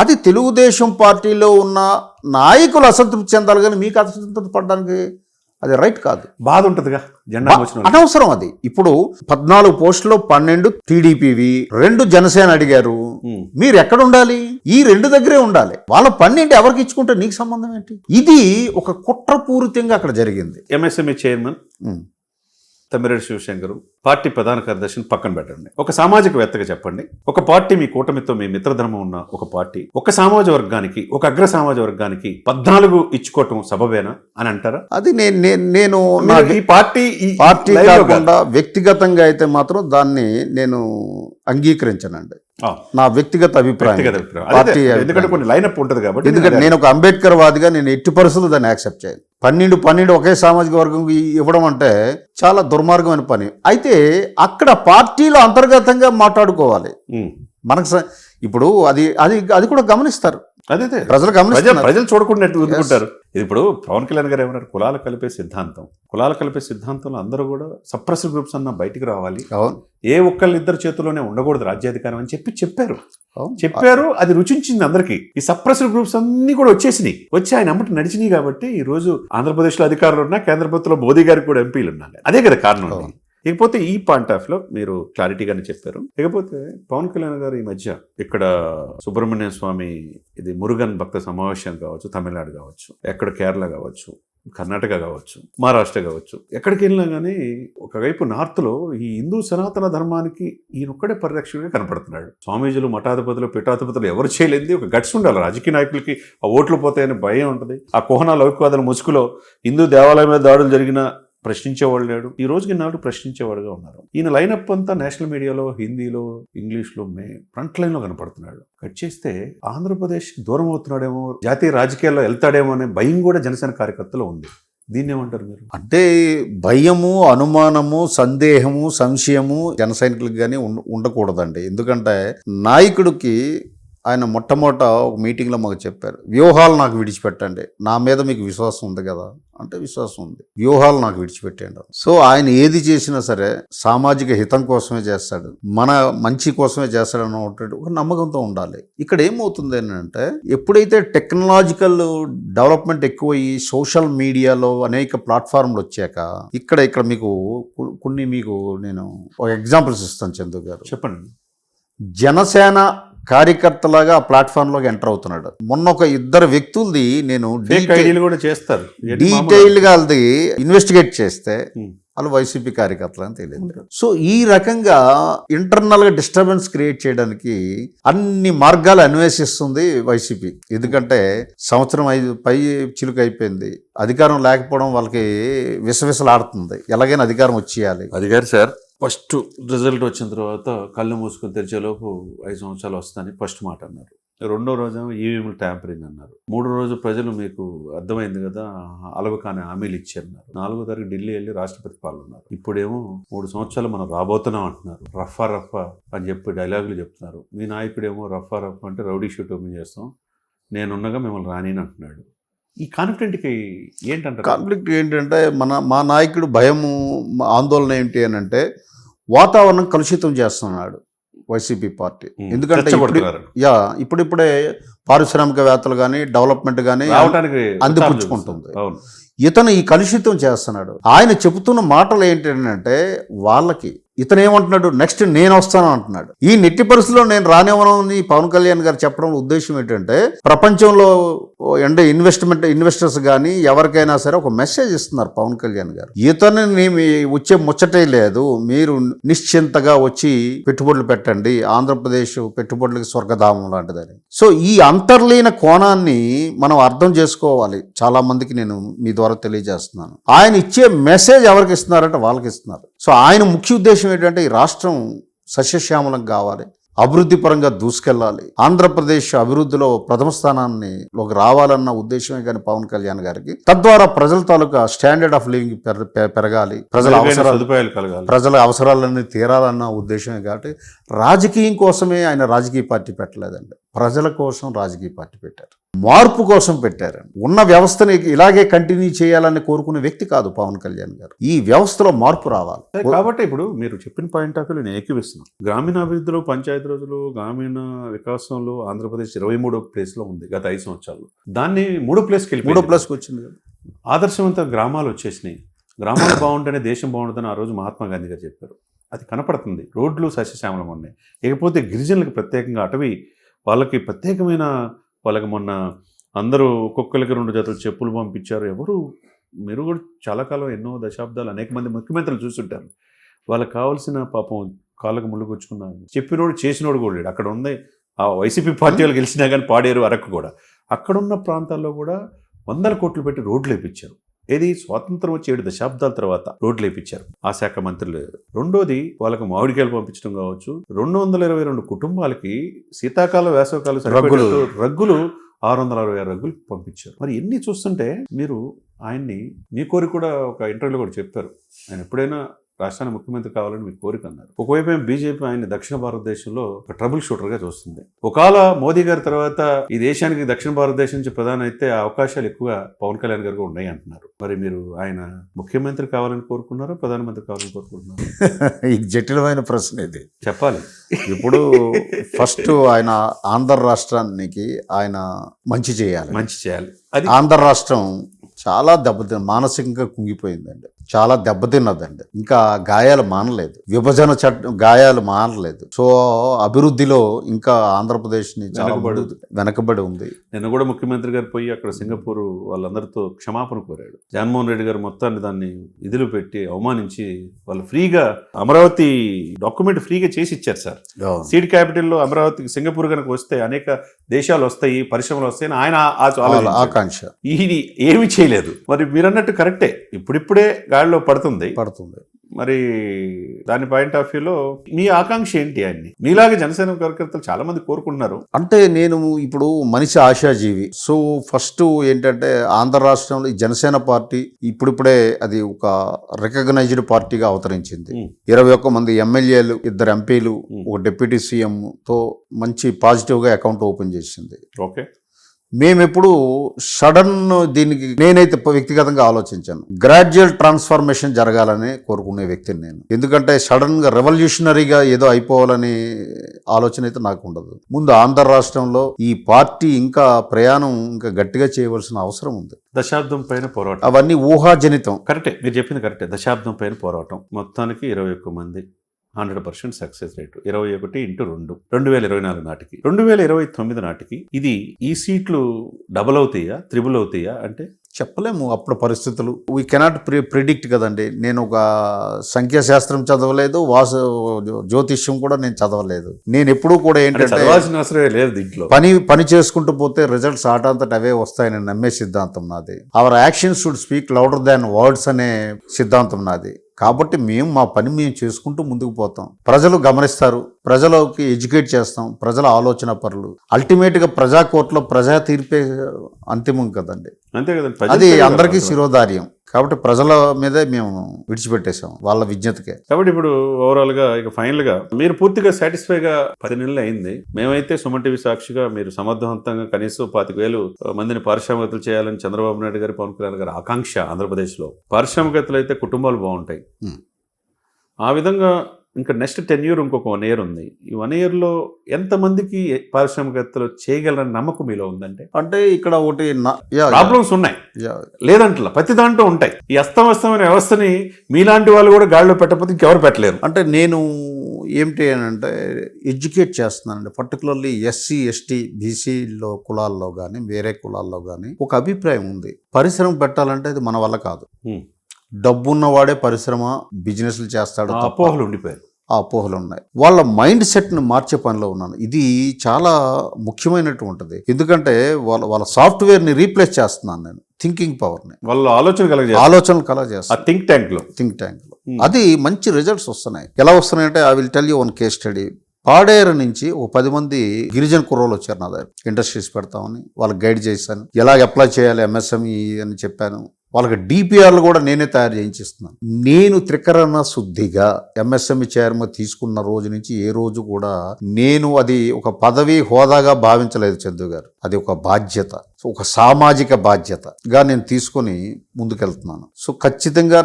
అది తెలుగుదేశం పార్టీలో ఉన్న నాయకులు అసంతృప్తి చెందాలి, కానీ మీకు అసంతృప్తి పడడానికి అది రైట్ కాదు. బాధ ఉంటుందిగా, జెండా అనవసరం అది. ఇప్పుడు 14 పోస్టులో 12 టీడీపీవి, 2 జనసేన అడిగారు. మీరు ఎక్కడ ఉండాలి? ఈ 2 దగ్గరే ఉండాలి. వాళ్ళ 12 ఎవరికి ఇచ్చుకుంటే నీకు సంబంధం ఏంటి? ఇది ఒక కుట్రపూరితంగా అక్కడ జరిగింది. MSME chairman Tammireddy Shivashankar, party ప్రధాన కార్యదర్శిని పక్కన పెట్టండి. ఒక సామాజికవేత్తగా చెప్పండి, ఒక పార్టీ మీ కూటమితో మీ మిత్రధర్మం ఉన్న ఒక పార్టీ ఒక సామాజ వర్గానికి, ఒక అగ్ర సామాజ వర్గానికి 14 ఇచ్చుకోవటం సబబేనా అని అంటారా? అది నేను ఈ పార్టీ కాకుండా వ్యక్తిగతంగా అయితే మాత్రం దాన్ని నేను అంగీకరించనండి. నా వ్యక్తిగత అభిప్రాయం. ఎందుకంటే కొన్ని లైనప్ ఉంటుంది కాబట్టి. ఎందుకంటే నేను ఒక అంబేద్కర్ వాదిగా నేను ఎట్టి పరిస్థితులు దాన్ని యాక్సెప్ట్ చేయను. 12 ఒకే సామాజిక వర్గం ఇవ్వడం అంటే చాలా దుర్మార్గమైన పని. అయితే అక్కడ పార్టీలో అంతర్గతంగా మాట్లాడుకోవాలి. మనకు ఇప్పుడు అది కూడా గమనిస్తారు. అదే ప్రజలు చూడకుండా ఊరుకుంటారు. ఇది ఇప్పుడు పవన్ కళ్యాణ్ గారు ఏమన్నారు, కులాలు కలిపే సిద్ధాంతంలో అందరూ కూడా సప్రెసివ్ గ్రూప్స్ అన్న బయటికి రావాలి, ఏ ఒక్కళ్ళిద్దరు చేతుల్లోనే ఉండకూడదు రాజ్యాధికారం అని చెప్పారు. అది రుచించింది అందరికీ. ఈ సప్రెసివ్ గ్రూప్స్ అన్ని కూడా వచ్చి ఆయన అమ్మటి నడిచినాయి. కాబట్టి ఈ రోజు ఆంధ్రప్రదేశ్లో అధికారులు ఉన్నా, కేంద్ర ప్రభుత్వంలో మోదీ గారికి కూడా ఎంపీలు ఉన్నారు. అదే కదా కారణం. ఇకపోతే ఈ పాయింట్ ఆఫ్ లో మీరు క్లారిటీగానే చెప్పారు. ఇకపోతే పవన్ కళ్యాణ్ గారు ఈ మధ్య ఇక్కడ సుబ్రహ్మణ్య స్వామి ఇది మురుగన్ భక్త సమావేశం కావచ్చు, తమిళనాడు కావచ్చు, ఎక్కడ కేరళ కావచ్చు, కర్ణాటక కావచ్చు, మహారాష్ట్ర కావచ్చు, ఎక్కడికి వెళ్ళినా కానీ ఒకవైపు నార్త్లో ఈ హిందూ సనాతన ధర్మానికి ఈయనొక్కడే పరిరక్షణగా కనపడుతున్నాడు. స్వామీజులు, మఠాధిపతులు, పీఠాధిపతులు ఎవరు చేయలేంది ఒక గట్స్ ఉండాలి. రాజకీయ నాయకులకి ఆ ఓట్లు పోతాయని భయం ఉంటుంది. ఆ కోహనా లౌకికవాదుల ముసుగులో హిందూ దేవాలయం మీద దాడులు జరిగిన ప్రశ్నించేవాడు లేడు. ఈ రోజుకి నాడు ప్రశ్నించేవాడుగా ఉన్నారు. ఈయన లైనప్ అంతా నేషనల్ మీడియాలో, హిందీలో, ఇంగ్లీష్లో ఫ్రంట్ లైన్లో కనపడుతున్నాడు. కట్ చేస్తే ఆంధ్రప్రదేశ్ దూరం అవుతున్నాడేమో, జాతీయ రాజకీయాల్లో వెళ్తాడేమో అనే భయం కూడా జనసేన కార్యకర్తలో ఉంది. దీన్ని ఏమంటారు మీరు? అంటే భయము, అనుమానము, సందేహము, సంశయము జన సైనికులకు కానీ ఉండకూడదండి. ఎందుకంటే నాయకుడికి ఆయన మొట్టమొదట ఒక మీటింగ్లో మాకు చెప్పారు, వ్యూహాలు నాకు విడిచిపెట్టండి, నా మీద మీకు విశ్వాసం ఉంది కదా అంటే విశ్వాసం ఉంది, వ్యూహాలు నాకు విడిచిపెట్టండి. సో ఆయన ఏది చేసినా సరే సామాజిక హితం కోసమే చేస్తాడు, మన మంచి కోసమే చేస్తాడు అన్న ఒక నమ్మకంతో ఉండాలి. ఇక్కడ ఏమవుతుంది అంటే ఎప్పుడైతే టెక్నాలజికల్ డెవలప్మెంట్ ఎక్కువయ్యి సోషల్ మీడియాలో అనేక ప్లాట్ఫామ్లు వచ్చాక ఇక్కడ మీకు నేను ఒక ఎగ్జాంపుల్స్ ఇస్తాను చందు గారు. చెప్పండి. జనసేన కార్యకర్తలాగా ఆ ప్లాట్ఫామ్లోకి ఎంటర్ అవుతున్నాడు. మొన్న ఒక ఇద్దరు వ్యక్తులది నేను కూడా చేస్తారు, డీటెయిల్గా వాళ్ళది ఇన్వెస్టిగేట్ చేస్తే వాళ్ళు వైసీపీ కార్యకర్తలు అని తెలియదు. సో ఈ రకంగా ఇంటర్నల్గా డిస్టర్బెన్స్ క్రియేట్ చేయడానికి అన్ని మార్గాలు అన్వేషిస్తుంది వైసీపీ. ఎందుకంటే సంవత్సరం పై చిలుక అయిపోయింది, అధికారం లేకపోవడం వాళ్ళకి విసవిసలాడుతుంది, ఎలాగైనా అధికారం వచ్చేయాలి. అధికారి సార్ ఫస్ట్ రిజల్ట్ వచ్చిన తర్వాత కళ్ళు మూసుకొని తెరిచేలోపు 5 సంవత్సరాలు వస్తాయని ఫస్ట్ మాట అన్నారు. రెండో రోజు ఈవీఎంలు ట్యాంపరింగ్ అన్నారు. మూడో రోజు ప్రజలు మీకు అర్థమైంది కదా అలవకానే హామీలు ఇచ్చారన్నారు. 4వ తారీఖు ఢిల్లీ వెళ్ళి రాష్ట్రపతి పాల్గొన్నారు. ఇప్పుడేమో 3 సంవత్సరాలు మనం రాబోతున్నాం అంటున్నారు. రఫా అని చెప్పి డైలాగులు చెప్తున్నారు. మీ నాయకుడేమో రఫా అంటే రౌడీ షూట్ ఓపెన్ చేస్తాం, నేనున్నగా మిమ్మల్ని రానిని అంటున్నాడు. ఈ కాన్ఫ్లిక్ట్కి ఏంటంటారు? కాన్ఫ్లిక్ట్ ఏంటంటే మా నాయకుడు భయము, ఆందోళన ఏంటి అని అంటే వాతావరణం కలుషితం చేస్తున్నాడు వైసీపీ పార్టీ. ఎందుకంటే ఇప్పుడిప్పుడే పారిశ్రామికవేత్తలు కానీ డెవలప్మెంట్ కానీ అందిపుచ్చుకుంటుంది. ఇతను ఈ కలుషితం చేస్తున్నాడు. ఆయన చెబుతున్న మాటలు ఏంటంటే వాళ్ళకి ఇతను ఏమంటున్నాడు, నెక్స్ట్ నేను వస్తాను అంటున్నాడు. ఈ నెట్టి పరిస్థితుల్లో నేను రానివ్వనని పవన్ కళ్యాణ్ గారు చెప్పడం ఉద్దేశం ఏంటంటే ప్రపంచంలో ఇన్వెస్టర్స్ కానీ ఎవరికైనా సరే ఒక మెసేజ్ ఇస్తున్నారు పవన్ కళ్యాణ్ గారు. ఇతను వచ్చే ముచ్చటే లేదు, మీరు నిశ్చింతగా వచ్చి పెట్టుబడులు పెట్టండి, ఆంధ్రప్రదేశ్ పెట్టుబడులకి స్వర్గధామం లాంటిదని. సో ఈ అంతర్లీన కోణాన్ని మనం అర్థం చేసుకోవాలి. చాలా మందికి నేను మీ ద్వారా తెలియజేస్తున్నాను. ఆయన ఇచ్చే మెసేజ్ ఎవరికి ఇస్తున్నారంటే వాళ్ళకి ఇస్తున్నారు. సో ఆయన ముఖ్య ఉద్దేశం ఏంటంటే ఈ రాష్ట్రం సస్యశ్యామలం కావాలి, అభివృద్ధి పరంగా దూసుకెళ్ళాలి, ఆంధ్రప్రదేశ్ అభివృద్ధిలో ప్రథమ స్థానాన్ని రావాలన్న ఉద్దేశమే కానీ పవన్ కళ్యాణ్ గారికి. తద్వారా ప్రజల తాలూకా స్టాండర్డ్ ఆఫ్ లివింగ్ పెరగాలి, ప్రజల అవసరాలన్నీ తీరాలన్న ఉద్దేశమే. కాబట్టి రాజకీయం కోసమే ఆయన రాజకీయ పార్టీ పెట్టలేదండి, ప్రజల కోసం రాజకీయ పార్టీ పెట్టారు, మార్పు కోసం పెట్టారు. ఉన్న వ్యవస్థని ఇలాగే కంటిన్యూ చేయాలని కోరుకునే వ్యక్తి కాదు పవన్ కళ్యాణ్ గారు. ఈ వ్యవస్థలో మార్పు రావాలి. కాబట్టి ఇప్పుడు మీరు చెప్పిన పాయింట్ ఆఫ్ వ్యూ నేను ఏకీవిస్తున్నాను. గ్రామీణాభివృద్ధిలో, పంచాయతీ రోజులు, గ్రామీణ వికాసంలో ఆంధ్రప్రదేశ్ 23వ ప్లేస్లో ఉంది గత 5 సంవత్సరాలు. దాన్ని 3వ ప్లేస్కి వచ్చింది. ఆదర్శవంత గ్రామాలు వచ్చేసినాయి. గ్రామాలు బాగుంటేనే దేశం బాగుంటుందని ఆ రోజు మహాత్మా గాంధీ గారు చెప్పారు. అది కనపడుతుంది. రోడ్లు సస్యశ్యామలం ఉన్నాయి. ఇకపోతే గిరిజనులకు ప్రత్యేకంగా అటవీ వాళ్ళకి ప్రత్యేకమైన వాళ్ళకి మొన్న అందరూ ఒక్కొక్కరికి 2 జతలు చెప్పులు పంపించారు. మీరు కూడా చాలా కాలం ఎన్నో దశాబ్దాలు అనేక మంది ముఖ్యమంత్రులు చూస్తుంటారు. వాళ్ళకి కావాల్సిన పాపం కాళ్ళకు ముళ్ళు గుచ్చుకున్నారు. చెప్పినోడు చేసినోడు కూడా లేడు. అక్కడ ఉంది ఆ వైసీపీ పార్టీ వాళ్ళు గెలిచినా కానీ పాడేరు అరకు కూడా. అక్కడున్న ప్రాంతాల్లో కూడా 100 కోట్లు పెట్టి రోడ్లు వేయించారు. ఏది స్వాతంత్రం వచ్చి 7 దశాబ్దాల తర్వాత రోడ్లు వేయించారు ఆ శాఖ మంత్రులు. రెండోది వాళ్ళకి మామిడికాయలు పంపించడం కావచ్చు. 222 కుటుంబాలకి శీతాకాల వేసవకాల రగ్గులు 666 రగ్గులు పంపించారు. మరి ఎన్ని చూస్తుంటే మీరు ఆయన్ని మీ కోరిక కూడా ఒక ఇంటర్వ్యూలో కూడా చెప్పారు. ఆయన ఎప్పుడైనా రాష్ట్రానికి ముఖ్యమంత్రి కావాలని మీ కోరిక అన్నారు. ఒకవైపు బీజేపీ ఆయన దక్షిణ భారతదేశంలో ఒక ట్రబుల్ షూటర్గా చూస్తుంది. ఒకవేళ మోదీ గారి తర్వాత ఈ దేశానికి దక్షిణ భారతదేశం నుంచి ప్రధాని అయితే ఆ అవకాశాలు ఎక్కువగా పవన్ కళ్యాణ్ గారికి ఉన్నాయి అంటున్నారు. మరి మీరు ఆయన ముఖ్యమంత్రి కావాలని కోరుకున్నారా, ప్రధానమంత్రి కావాలని కోరుకుంటున్నారు? ఈ జటిలమైన ప్రశ్న ఇది చెప్పాలి. ఇప్పుడు ఫస్ట్ ఆయన ఆంధ్ర రాష్ట్రానికి ఆయన మంచి చేయాలి. అది ఆంధ్ర రాష్ట్రం చాలా మానసికంగా కుంగిపోయిందండి, చాలా దెబ్బతిన్నదండి. ఇంకా గాయాలు మానలేదు, విభజన చట్టం గాయాలు మానలేదు. సో అభివృద్ధిలో ఇంకా ఆంధ్రప్రదేశ్ ని చాలా వెనకబడి ఉంది. నిన్న కూడా ముఖ్యమంత్రి గారు పోయి అక్కడ సింగపూర్ వాళ్ళందరితో క్షమాపణ కోరాడు. జగన్మోహన్ రెడ్డి గారు మొత్తాన్ని దాన్ని విధులు పెట్టి అవమానించి వాళ్ళు ఫ్రీగా అమరావతి డాక్యుమెంట్ ఫ్రీగా చేసి ఇచ్చారు సార్. సీడ్ క్యాపిటల్లో అమరావతికి సింగపూర్ కనుక వస్తే అనేక దేశాలు వస్తాయి, పరిశ్రమలు వస్తాయని ఆయన ఆకాంక్ష. ఇది ఏమి చేయలేదు. మరి మీరన్నట్టు కరెక్టే, ఇప్పుడిప్పుడే గాడిలో పడుతుంది. మరి దాని పాయింట్ ఆఫ్ వ్యూలో మీ ఆకాంక్ష ఏంటి ఆయన్ని? మీలాగే జనసేన కార్యకర్తలు చాలా మంది కోరుకుంటున్నారు. అంటే నేను ఇప్పుడు మనిషి ఆశాజీవి. సో ఫస్ట్ ఏంటంటే ఆంధ్ర రాష్ట్రంలో ఈ జనసేన పార్టీ ఇప్పుడిప్పుడే అది ఒక రికగ్నైజ్డ్ పార్టీగా అవతరించింది. 21 మంది ఎమ్మెల్యేలు, 2 ఎంపీలు, ఒక డిప్యూటీ సీఎం తో మంచి పాజిటివ్ గా అకౌంట్ ఓపెన్ చేసింది. ఓకే, మేమెప్పుడు సడన్ దీనికి నేనైతే వ్యక్తిగతంగా ఆలోచించాను. గ్రాడ్యువల్ ట్రాన్స్ఫర్మేషన్ జరగాలని కోరుకునే వ్యక్తిని నేను. ఎందుకంటే సడన్ గా రెవల్యూషనరీగా ఏదో అయిపోవాలని ఆలోచన అయితే నాకు ఉండదు. ముందు ఆంధ్ర రాష్ట్రంలో ఈ పార్టీ ఇంకా ప్రయాణం ఇంకా గట్టిగా చేయవలసిన అవసరం ఉంది. దశాబ్దం పైన పోరాటం, అవన్నీ ఊహాజనితం. కరెక్టే, మీరు చెప్పింది కరెక్టే. దశాబ్దం పైన పోరాటం, మొత్తానికి 21 మంది, 100% సక్సెస్ రేటు. 21x2 2024 నాటికి, 2029 నాటికి ఇది ఈ సీట్లు డబుల్ అవుతాయా, త్రిబుల్ అవుతాయా అంటే చెప్పలేము. అప్పుడు పరిస్థితులు వీ కెనాట్ ప్రిడిక్ట్ కదండి. నేను ఒక సంఖ్యాశాస్త్రం చదవలేదు, జ్యోతిష్యం కూడా నేను చదవలేదు. నేను ఎప్పుడూ కూడా ఏంటంటే చదవాల్సిన అవసరమే లేదు దీంట్లో. పని చేసుకుంటూ పోతే రిజల్ట్స్ ఆటంతట అవే వస్తాయని నమ్మే సిద్ధాంతం నాది. Hour action should speak louder than words అనే సిద్ధాంతం నాది. కాబట్టి మా పని మేము చేసుకుంటూ ముందుకు పోతాం. ప్రజలు గమనిస్తారు, ప్రజలకి ఎడ్యుకేట్ చేస్తాం. ప్రజల ఆలోచన పరులు. అల్టిమేట్గా ప్రజా కోర్టులో ప్రజా తీర్పే అంతిమం కదండి. అంతే కదండి, అది అందరికీ శిరోధార్యం. కాబట్టి ప్రజల మీదే మేము విడిచిపెట్టేశాం, వాళ్ళ విజ్ఞతకే. కాబట్టి ఇప్పుడు ఓవరాల్ గా ఇక ఫైనల్ గా మీరు పూర్తిగా సాటిస్ఫైగా 10 నెలలు అయింది. మేమైతే సుమన్ టీవీ సాక్షిగా మీరు సమర్థవంతంగా కనీసం 25,000 మందిని పారిశ్రామికతలు చేయాలని చంద్రబాబు నాయుడు గారి, పవన్ కళ్యాణ్ గారి ఆకాంక్ష. ఆంధ్రప్రదేశ్ లో పారిశ్రామికతలు అయితే కుటుంబాలు బాగుంటాయి. ఆ విధంగా ఇంకా నెక్స్ట్ 10 years ఇంకొక 1 year ఉంది. ఈ 1 yearలో ఎంతమందికి పారిశ్రామికవేత్తలు చేయగలరని నమ్మకం మీలో ఉందంటే? అంటే ఇక్కడ ఒకటి ప్రాబ్లమ్స్ ఉన్నాయి లేదంటలా, ప్రతి దాంట్లో ఉంటాయి. ఈ అస్తమస్తమైన వ్యవస్థని మీలాంటి వాళ్ళు కూడా గాడిలో పెట్టకపోతే ఇంకెవరు పెట్టలేరు. అంటే నేను ఏమిటి అని అంటే ఎడ్యుకేట్ చేస్తున్నానండి. పర్టికులర్లీ ఎస్సీ, ఎస్టీ, బీసీలో కులాల్లో కానీ వేరే కులాల్లో కానీ ఒక అభిప్రాయం ఉంది, పరిశ్రమ పెట్టాలంటే అది మన వల్ల కాదు. డబ్బున్నవాడే పరిశ్రమ బిజినెస్లు చేస్తాడు. అపోహలు ఉండిపోయారు. ఆ అపోహలు ఉన్నాయి. వాళ్ళ మైండ్ సెట్ని మార్చే పనిలో ఉన్నాను. ఇది చాలా ముఖ్యమైనటువంటిది. ఎందుకంటే వాళ్ళ సాఫ్ట్వేర్ని రీప్లేస్ చేస్తున్నాను నేను, థింకింగ్ పవర్ని. వాళ్ళ ఆలోచనలు కలగజేస్తాను థింక్ ట్యాంక్లో. అది మంచి రిజల్ట్స్ వస్తున్నాయి. ఎలా వస్తున్నాయంటే I will tell you one case study. Paderu నుంచి ఓ 10 మంది గిరిజన కుర్రోళ్ళు వచ్చారు నా దగ్గర. ఇండస్ట్రీస్ పెడతామని వాళ్ళకి గైడ్ చేశాను. ఎలా అప్లై చేయాలి ఎంఎస్ఎంఈ అని చెప్పాను. వాళ్ళకి డిపిఆర్లు కూడా నేనే తయారు చేయించిస్తున్నాను. నేను త్రికరణ శుద్ధిగా ఎంఎస్ఎంఈ చైర్మన్ తీసుకున్న రోజు నుంచి ఏ రోజు కూడా నేను అది ఒక పదవి హోదాగా భావించలేదు చందు గారు. అది ఒక బాధ్యత, ఒక సామాజిక బాధ్యతగా నేను తీసుకొని ముందుకెళ్తున్నాను. సో ఖచ్చితంగా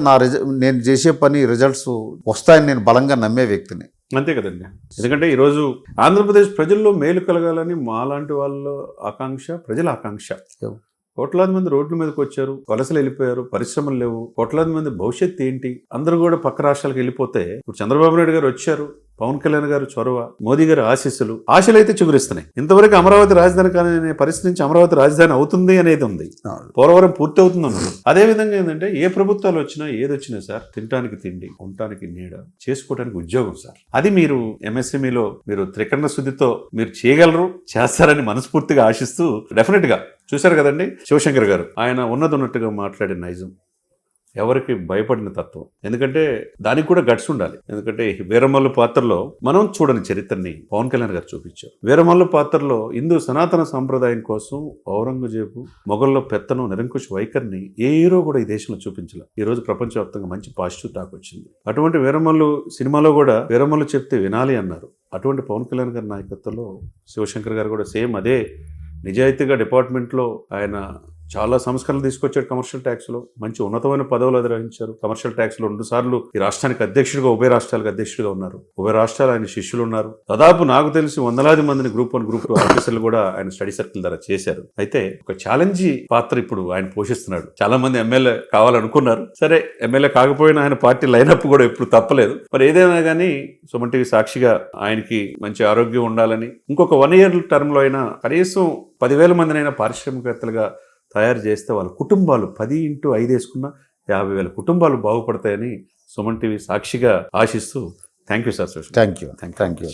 నేను చేసే పని రిజల్ట్స్ వస్తాయని నేను బలంగా నమ్మే వ్యక్తిని. అంతే కదండి. ఎందుకంటే ఈరోజు ఆంధ్రప్రదేశ్ ప్రజల్లో మేలు కలగాలని మాలాంటి వాళ్ళ ఆకాంక్ష, ప్రజల ఆకాంక్ష. కోట్లాది మంది రోడ్ల మీదకి వచ్చారు, వలసలు వెళ్ళిపోయారు, పరిశ్రమలు లేవు. కోట్లాది మంది భవిష్యత్తు ఏంటి? అందరూ కూడా పక్క రాష్ట్రాలకు వెళ్ళిపోతే ఇప్పుడు చంద్రబాబు నాయుడు గారు వచ్చారు, పవన్ కళ్యాణ్ గారు చొరవ, మోదీ గారి ఆశలు అయితే చిగురిస్తున్నాయి. ఇంతవరకు అమరావతి రాజధాని కానీ పరిస్థితి నుంచి అమరావతి రాజధాని అవుతుంది అనేది ఉంది. పోలవరం పూర్తి అవుతుంది అన్నారు. అదే విధంగా ఏంటంటే ఏ ప్రభుత్వాలు వచ్చినా ఏదొచ్చినా సార్, తినడానికి తిండి, ఉండటానికి నీడ, చేసుకోవడానికి ఉద్యోగం సార్. అది మీరు ఎంఎస్ఎంఈలో మీరు త్రికరణ శుద్ధితో మీరు చేయగలరు, చేస్తారని మనస్ఫూర్తిగా ఆశిస్తూ డెఫినెట్ గా చూశారు కదండి శివశంకర్ గారు. ఆయన ఉన్నట్టుగా మాట్లాడిన నైజం, ఎవరికి భయపడిన తత్వం. ఎందుకంటే దానికి కూడా గట్స్ ఉండాలి. ఎందుకంటే వీరమల్లు పాత్రలో మనం చూడని చరిత్రని పవన్ కళ్యాణ్ గారు చూపించారు. వీరమల్లు పాత్రలో హిందూ సనాతన సంప్రదాయం కోసం ఔరంగజేబు, మొఘల్లో పెత్తనం, నిరంకుశ వైఖరిని ఏ హీరో కూడా ఈ దేశంలో చూపించలేదు. ఈ రోజు ప్రపంచవ్యాప్తంగా మంచి పాజిటివ్ టాక్ వచ్చింది. అటువంటి వీరమల్లు సినిమాలో కూడా వీరమల్లు చెప్తే వినాలి అన్నారు. అటువంటి పవన్ కళ్యాణ్ గారి నాయకత్వంలో శివశంకర్ గారు కూడా సేమ్ అదే నిజాయితీగా డిపార్ట్మెంట్లో ఆయన చాలా సంస్కరణలు తీసుకొచ్చారు. కమర్షియల్ ట్యాక్స్లో మంచి ఉన్నతమైన పదవులు అధిరోహించారు. కమర్షియల్ ట్యాక్స్లో 2 సార్లు ఈ రాష్ట్రానికి అధ్యక్షుడిగా, ఉభయ రాష్ట్రాలకు అధ్యక్షుడిగా ఉన్నారు. ఉభయ రాష్ట్రాలు ఆయన శిష్యులు ఉన్నారు. దాదాపు నాకు తెలిసి 100,000 మందిని గ్రూప్ 1, గ్రూప్ 2 ఆఫీసర్లు కూడా ఆయన స్టడీ సర్కిల్ ద్వారా చేశారు. అయితే ఒక ఛాలెంజీ పాత్ర ఇప్పుడు ఆయన పోషిస్తున్నాడు. చాలా మంది ఎమ్మెల్యే కావాలనుకున్నారు. సరే, ఎమ్మెల్యే కాకపోయినా ఆయన పార్టీ లైనప్ కూడా ఎప్పుడు తప్పలేదు. మరి ఏదైనా కానీ సుమన్ టీవీ సాక్షిగా ఆయనకి మంచి ఆరోగ్యం ఉండాలని, ఇంకొక 1 year టర్మ్లో అయినా కనీసం 10,000 మందినైనా పారిశ్రామికవేత్తలుగా తయారు చేస్తే వాళ్ళ కుటుంబాలు 10x5 వేసుకున్న 50,000 కుటుంబాలు బాగుపడతాయని సుమన్ టీవీ సాక్షిగా ఆశిస్తూ thank you sir. Thank you.